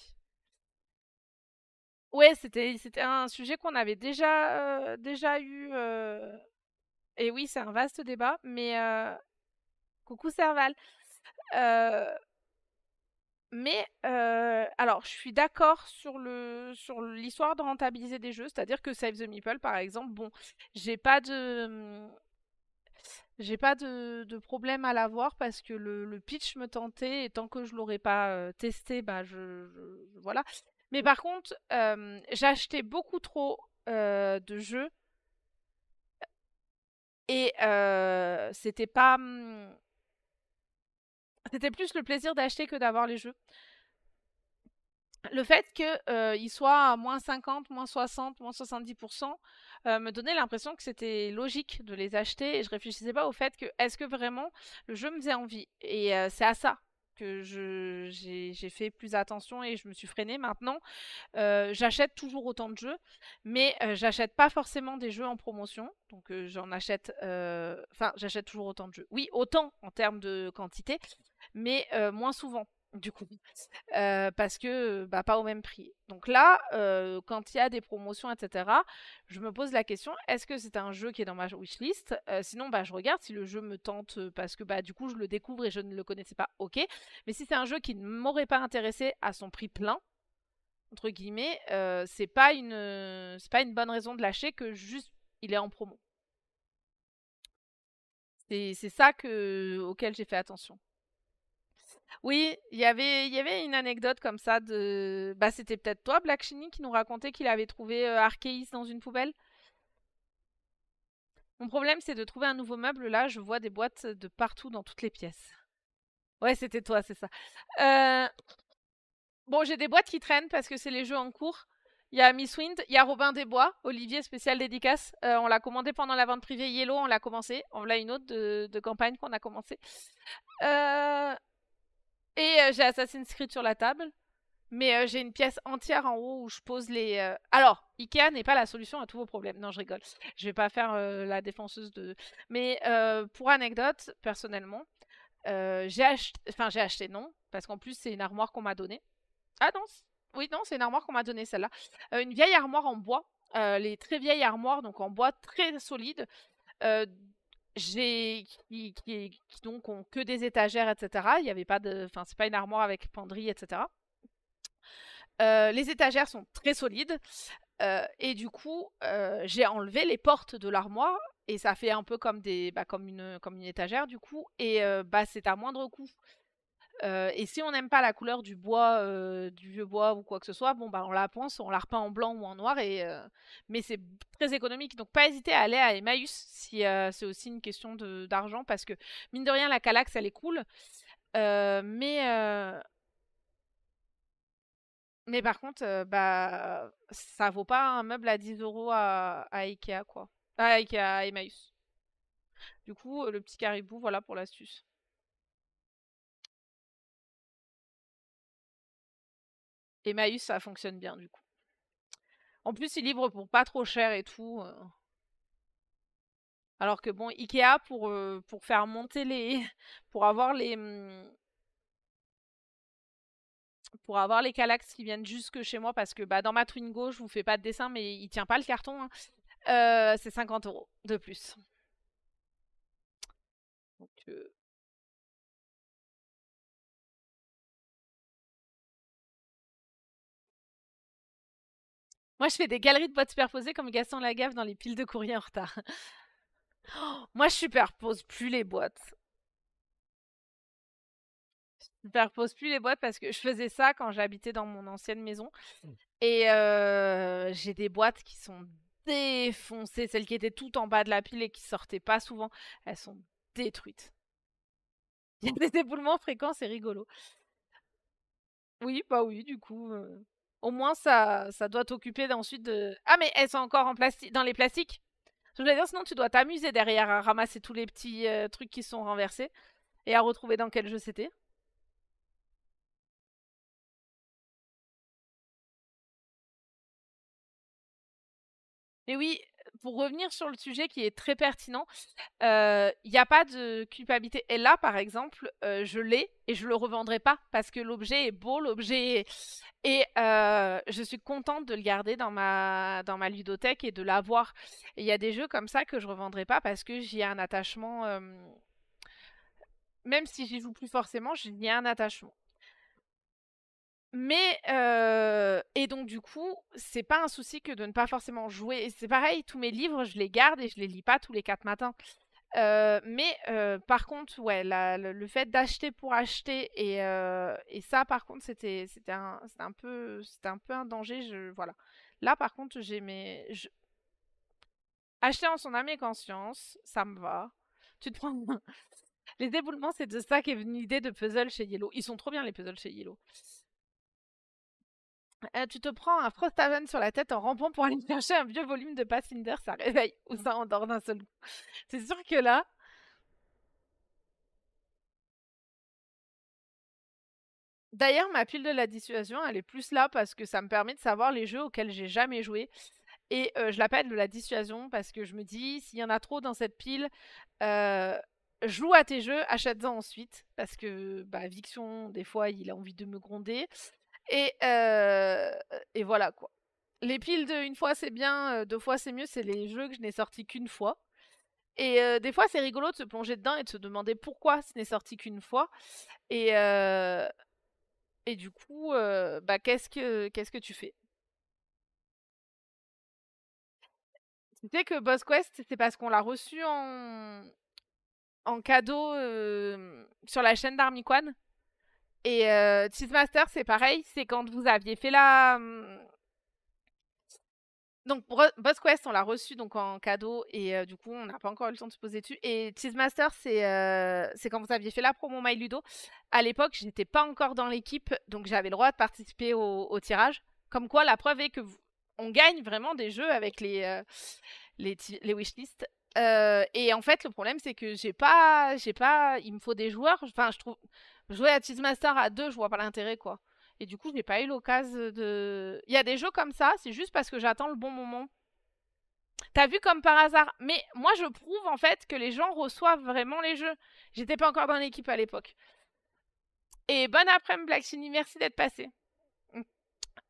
Ouais, c'était un sujet qu'on avait déjà eu. Et oui, c'est un vaste débat, mais coucou Serval. Euh, Mais alors, je suis d'accord sur l'histoire de rentabiliser des jeux, c'est-à-dire que Save the Meeple, par exemple, bon, j'ai pas de j'ai pas de problème à l'avoir parce que le pitch me tentait et tant que je l'aurais pas testé, bah voilà. Mais par contre, j'achetais beaucoup trop de jeux et c'était plus le plaisir d'acheter que d'avoir les jeux. Le fait qu'il soit à moins 50, moins 60, moins 70% me donnait l'impression que c'était logique de les acheter et je réfléchissais pas au fait que est-ce que vraiment le jeu me faisait envie. Et c'est à ça que j'ai fait plus attention et je me suis freinée. Maintenant, j'achète toujours autant de jeux, mais j'achète pas forcément des jeux en promotion. Donc j'en achète, enfin j'achète toujours autant de jeux. Oui, autant en termes de quantité, mais moins souvent. Du coup, parce que bah, pas au même prix. Donc là, quand il y a des promotions, etc., je me pose la question, est-ce que c'est un jeu qui est dans ma wishlist? Sinon, bah, je regarde si le jeu me tente parce que bah, du coup, je le découvre et je ne le connaissais pas, ok. Mais si c'est un jeu qui ne m'aurait pas intéressé à son prix plein, entre guillemets, c'est pas une bonne raison de lâcher que juste il est en promo. C'est ça auquel j'ai fait attention. Oui, il y avait une anecdote comme ça bah c'était peut-être toi, Black Shiny, qui nous racontait qu'il avait trouvé Arceus dans une poubelle. Mon problème, c'est de trouver un nouveau meuble. Là, je vois des boîtes de partout dans toutes les pièces. Ouais, c'était toi, c'est ça. Bon, j'ai des boîtes qui traînent parce que c'est les jeux en cours. Il y a Miss Wind, il y a Robin des Bois, Olivier spécial dédicace. On l'a commandé pendant la vente privée Yellow, on l'a commencé. On l'a une autre de campagne qu'on a commencé. J'ai Assassin's Creed sur la table. Mais j'ai une pièce entière en haut où je pose les... Alors, Ikea n'est pas la solution à tous vos problèmes. Non, je rigole. Je vais pas faire la défenseuse de... Mais pour anecdote, personnellement, j'ai acheté... Enfin, j'ai acheté, non. Parce qu'en plus, c'est une armoire qu'on m'a donnée. Ah non, oui, non, c'est une armoire qu'on m'a donnée, celle-là. Une vieille armoire en bois. Les très vieilles armoires, donc en bois très solide. Qui donc ont que des étagères, etc. Il y avait pas de... Enfin, c'est pas une armoire avec penderie, etc. Les étagères sont très solides. Et du coup, j'ai enlevé les portes de l'armoire. Et ça fait un peu comme comme une étagère, du coup. Et c'est à moindre coût. Et si on n'aime pas la couleur du bois, du vieux bois ou quoi que ce soit, bon on la ponce, on la repeint en blanc ou en noir, mais c'est très économique. Donc pas hésiter à aller à Emmaüs si c'est aussi une question d'argent, parce que mine de rien la Kallax elle est cool, mais par contre ça vaut pas un meuble à 10 € à Ikea quoi, à Ikea, à Emmaüs. Du coup le petit caribou, voilà pour l'astuce. Emmaüs ça fonctionne bien du coup. En plus, ils livrent pour pas trop cher et tout. Alors que bon, Ikea, pour faire monter les... pour avoir les... pour avoir les Kallax qui viennent jusque chez moi, parce que dans ma Twingo, je vous fais pas de dessin, mais il tient pas le carton, hein, c'est 50 € de plus. Donc, moi, je fais des galeries de boîtes superposées comme Gaston Lagaffe dans les piles de courrier en retard. Moi, je superpose plus les boîtes. Je superpose plus les boîtes parce que je faisais ça quand j'habitais dans mon ancienne maison. Et j'ai des boîtes qui sont défoncées. Celles qui étaient tout en bas de la pile et qui sortaient pas souvent, elles sont détruites. Il y a des éboulements fréquents, c'est rigolo. Oui, bah oui, du coup. Au moins, ça doit t'occuper ensuite de... Ah, mais elles sont encore en plastique, dans les plastiques. Je voulais dire, sinon tu dois t'amuser derrière à ramasser tous les petits trucs qui sont renversés et à retrouver dans quel jeu c'était. Mais oui, pour revenir sur le sujet qui est très pertinent, il n'y a pas de culpabilité. Et là, par exemple, je l'ai et je le revendrai pas parce que l'objet est beau, l'objet est... Et je suis contente de le garder dans ma ludothèque et de l'avoir. Et il y a des jeux comme ça que je revendrai pas parce que j'y ai un attachement. Même si j'y joue plus forcément, j'y ai un attachement. Mais et donc du coup, c'est pas un souci que de ne pas forcément jouer. Et c'est pareil, tous mes livres, je les garde et je les lis pas tous les 4 matins. Mais par contre, ouais, le fait d'acheter pour acheter et ça, par contre, c'était un peu un danger. Voilà. Là, par contre, acheter en son âme et conscience, ça me va. Tu te prends les éboulements, c'est de ça qu'est venue l'idée de puzzle chez Yellow. Ils sont trop bien les puzzles chez Yellow. Tu te prends un Frosthaven sur la tête en rampant pour aller chercher un vieux volume de Pathfinder, ça réveille ou ça endort d'un seul coup. C'est sûr que là, d'ailleurs, ma pile de la dissuasion, elle est plus là parce que ça me permet de savoir les jeux auxquels j'ai jamais joué. Et je l'appelle de la dissuasion parce que je me dis, s'il y en a trop dans cette pile, joue à tes jeux, achète-en ensuite. Parce que Viction, des fois, il a envie de me gronder. Et voilà quoi. Les piles de une fois c'est bien, 2 fois c'est mieux, c'est les jeux que je n'ai sortis qu'une fois. Et des fois c'est rigolo de se plonger dedans et de se demander pourquoi ce n'est sorti qu'une fois. Et, euh, et du coup, qu'est-ce que tu fais? Tu sais que Boss Quest, c'est parce qu'on l'a reçu en cadeau sur la chaîne d'Armiquan. Et Cheesemaster, c'est pareil, c'est quand vous aviez fait Donc pour Boss Quest, on l'a reçu donc en cadeau et du coup, on n'a pas encore eu le temps de se poser dessus. Et Cheesemaster, c'est quand vous aviez fait la promo My Ludo. À l'époque, j'étais pas encore dans l'équipe, donc j'avais le droit de participer au tirage. Comme quoi, la preuve est que on gagne vraiment des jeux avec les wishlists. Et en fait, le problème, c'est que il me faut des joueurs. Enfin, je trouve, jouer à Cheesemaster à deux, je vois pas l'intérêt, quoi. Et du coup, je n'ai pas eu l'occasion de. Il y a des jeux comme ça, c'est juste parce que j'attends le bon moment. T'as vu comme par hasard. Mais moi, je prouve en fait que les gens reçoivent vraiment les jeux. J'étais pas encore dans l'équipe à l'époque. Et bonne après-midi, Black Chini, merci d'être passé.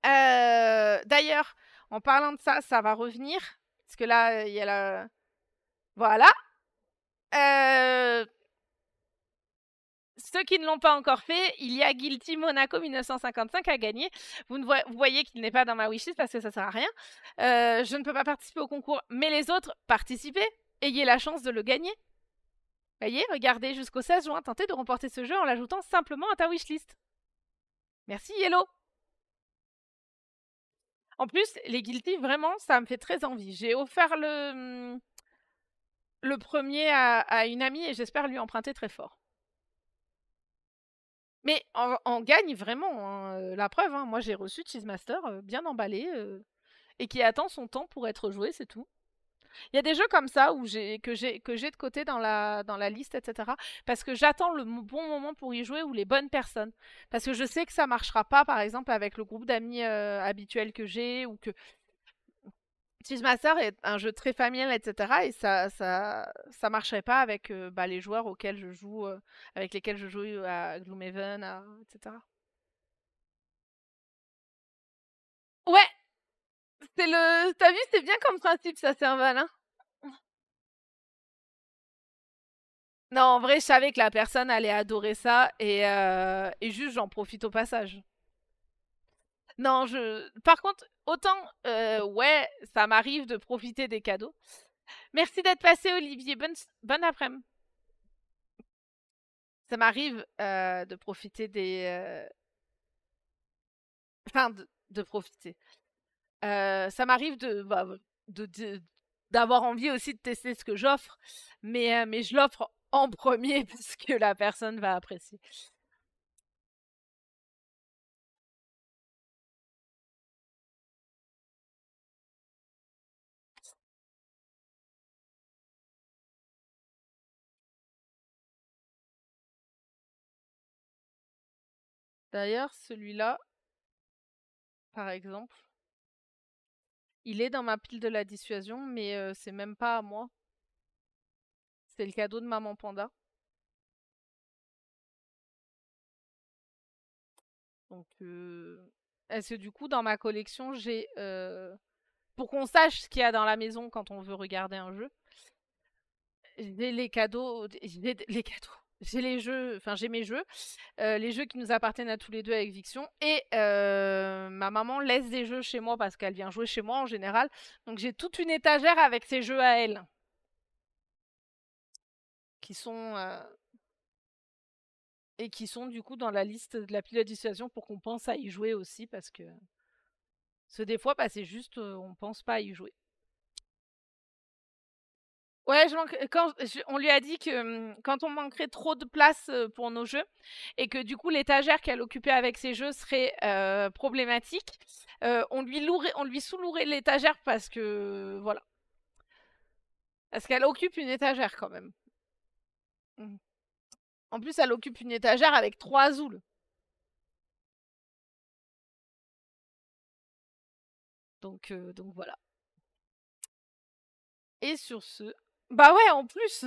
D'ailleurs, en parlant de ça, ça va revenir. Parce que là, il y a la. Voilà. Ceux qui ne l'ont pas encore fait, il y a Guilty Monaco 1955 à gagner. Vous voyez qu'il n'est pas dans ma wishlist parce que ça sert à rien. Je ne peux pas participer au concours, mais les autres, participez. Ayez la chance de le gagner. Voyez, regardez, jusqu'au 16 juin, tentez de remporter ce jeu en l'ajoutant simplement à ta wishlist. Merci Yellow. En plus, les Guilty, vraiment, ça me fait très envie. J'ai offert le premier à une amie et j'espère lui emprunter très fort. Mais on gagne vraiment, hein, la preuve, hein, moi j'ai reçu Cheesemaster bien emballé et qui attend son temps pour être joué, c'est tout. Il y a des jeux comme ça que j'ai de côté dans la liste, etc. Parce que j'attends le bon moment pour y jouer ou les bonnes personnes. Parce que je sais que ça marchera pas, par exemple, avec le groupe d'amis habituel que j'ai ou que Cheesemaster est un jeu très familial, etc. Et ça marcherait pas avec les joueurs auxquels je joue, avec lesquels je joue à Gloomhaven, etc. Ouais, t'as vu, c'est bien comme principe, ça, Serval, hein. Non, en vrai, je savais que la personne allait adorer ça et juste, j'en profite au passage. Non, par contre, autant, ouais, ça m'arrive de profiter des cadeaux. Merci d'être passé, Olivier. Bonne après-midi. Ça m'arrive de profiter enfin, de profiter. Ça m'arrive d'avoir envie aussi de tester ce que j'offre, mais je l'offre en premier parce que la personne va apprécier. D'ailleurs, celui-là, par exemple, il est dans ma pile de la dissuasion, mais c'est même pas à moi. C'est le cadeau de Maman Panda. Donc, est-ce que du coup, dans ma collection, j'ai... pour qu'on sache ce qu'il y a dans la maison quand on veut regarder un jeu, j'ai les cadeaux... les cadeaux. J'ai les jeux... Enfin, j'ai mes jeux. Les jeux qui nous appartiennent à tous les deux avec Viction. Et ma maman laisse des jeux chez moi parce qu'elle vient jouer chez moi en général. Donc, j'ai toute une étagère avec ses jeux à elle. Qui sont... et qui sont du coup dans la liste de la pile de dissuasion pour qu'on pense à y jouer aussi parce que des fois c'est juste on pense pas à y jouer. Ouais, on lui a dit que quand on manquerait trop de place pour nos jeux et que du coup l'étagère qu'elle occupait avec ses jeux serait problématique, on lui sous-louerait l'étagère parce que voilà. Parce qu'elle occupe une étagère quand même. En plus, elle occupe une étagère avec 3 Azul. Donc voilà. Et sur ce... Bah ouais, en plus.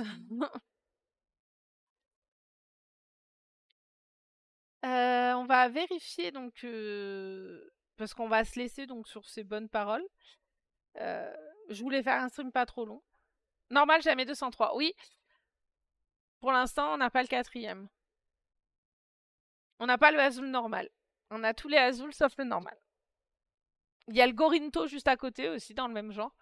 On va vérifier donc parce qu'on va se laisser donc sur ces bonnes paroles. Je voulais faire un stream pas trop long. Normal, jamais 203. Oui, pour l'instant, on n'a pas le 4e. On n'a pas le Azul normal. On a tous les Azuls sauf le normal. Il y a le Gorinto juste à côté aussi, dans le même genre.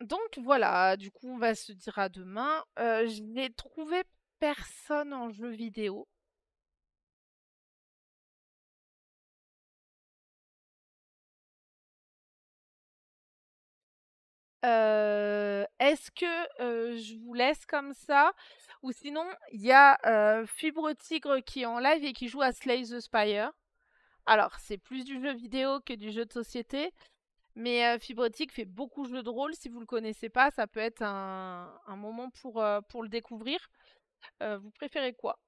Donc voilà, du coup, on va se dire à demain. Je n'ai trouvé personne en jeu vidéo. Est-ce que je vous laisse comme ça? Ou sinon, il y a Fibre Tigre qui est en live et qui joue à Slay the Spire. Alors, c'est plus du jeu vidéo que du jeu de société. Mais Fibre Tigre fait beaucoup de jeux de rôle. Si vous le connaissez pas, ça peut être un moment pour le découvrir. Vous préférez quoi?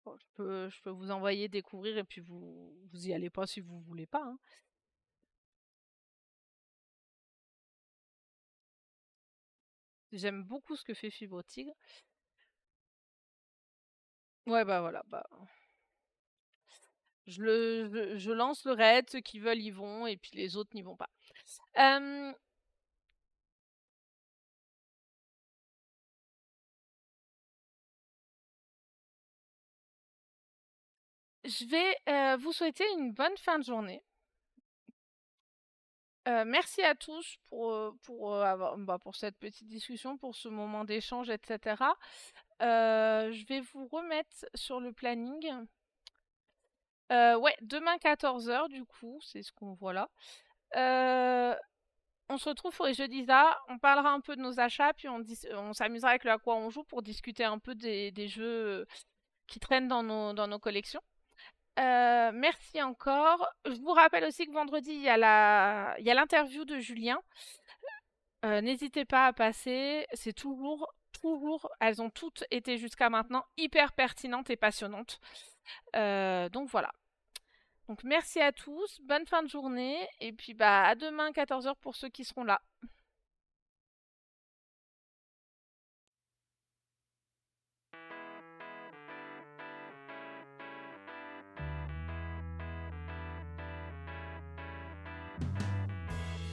Bon, je peux vous envoyer découvrir et puis vous y allez pas si vous voulez pas, hein. J'aime beaucoup ce que fait Fibre Tigre. Ouais, bah voilà, bah je lance le raid, ceux qui veulent y vont et puis les autres n'y vont pas. Euh, je vais vous souhaiter une bonne fin de journée. Merci à tous pour cette petite discussion, pour ce moment d'échange, etc. Je vais vous remettre sur le planning. Ouais, demain 14h du coup, c'est ce qu'on voit là. On se retrouve pour les jeudis là, on parlera un peu de nos achats, puis on s'amusera avec le à quoi on joue pour discuter un peu des jeux qui traînent dans nos collections. Merci encore. Je vous rappelle aussi que vendredi, il y a l'interview de Julien. N'hésitez pas à passer. C'est toujours, elles ont toutes été jusqu'à maintenant hyper pertinentes et passionnantes. Donc voilà. Donc merci à tous, bonne fin de journée, et puis bah à demain 14h pour ceux qui seront là.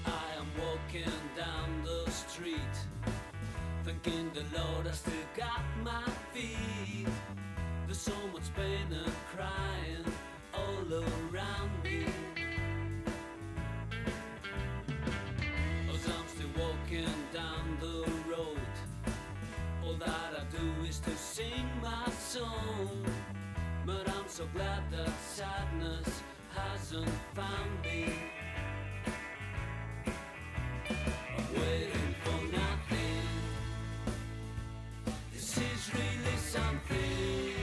I am walking down the street, thanking the Lord I still got my feet. There's so much pain and crying all around me, as I'm still walking down the road. All that I do is to sing my song, but I'm so glad that sadness hasn't found me. I'm waiting for nothing. This is really something.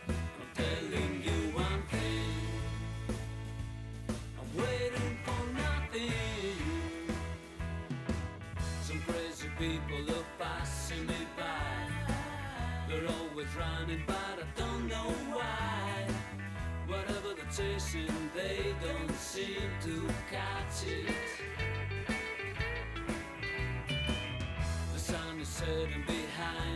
I'm telling you one thing. I'm waiting for nothing. Some crazy people are passing me by. They're always running, but I don't know why. Whatever they're chasing, they don't seem to catch it. The sun is setting behind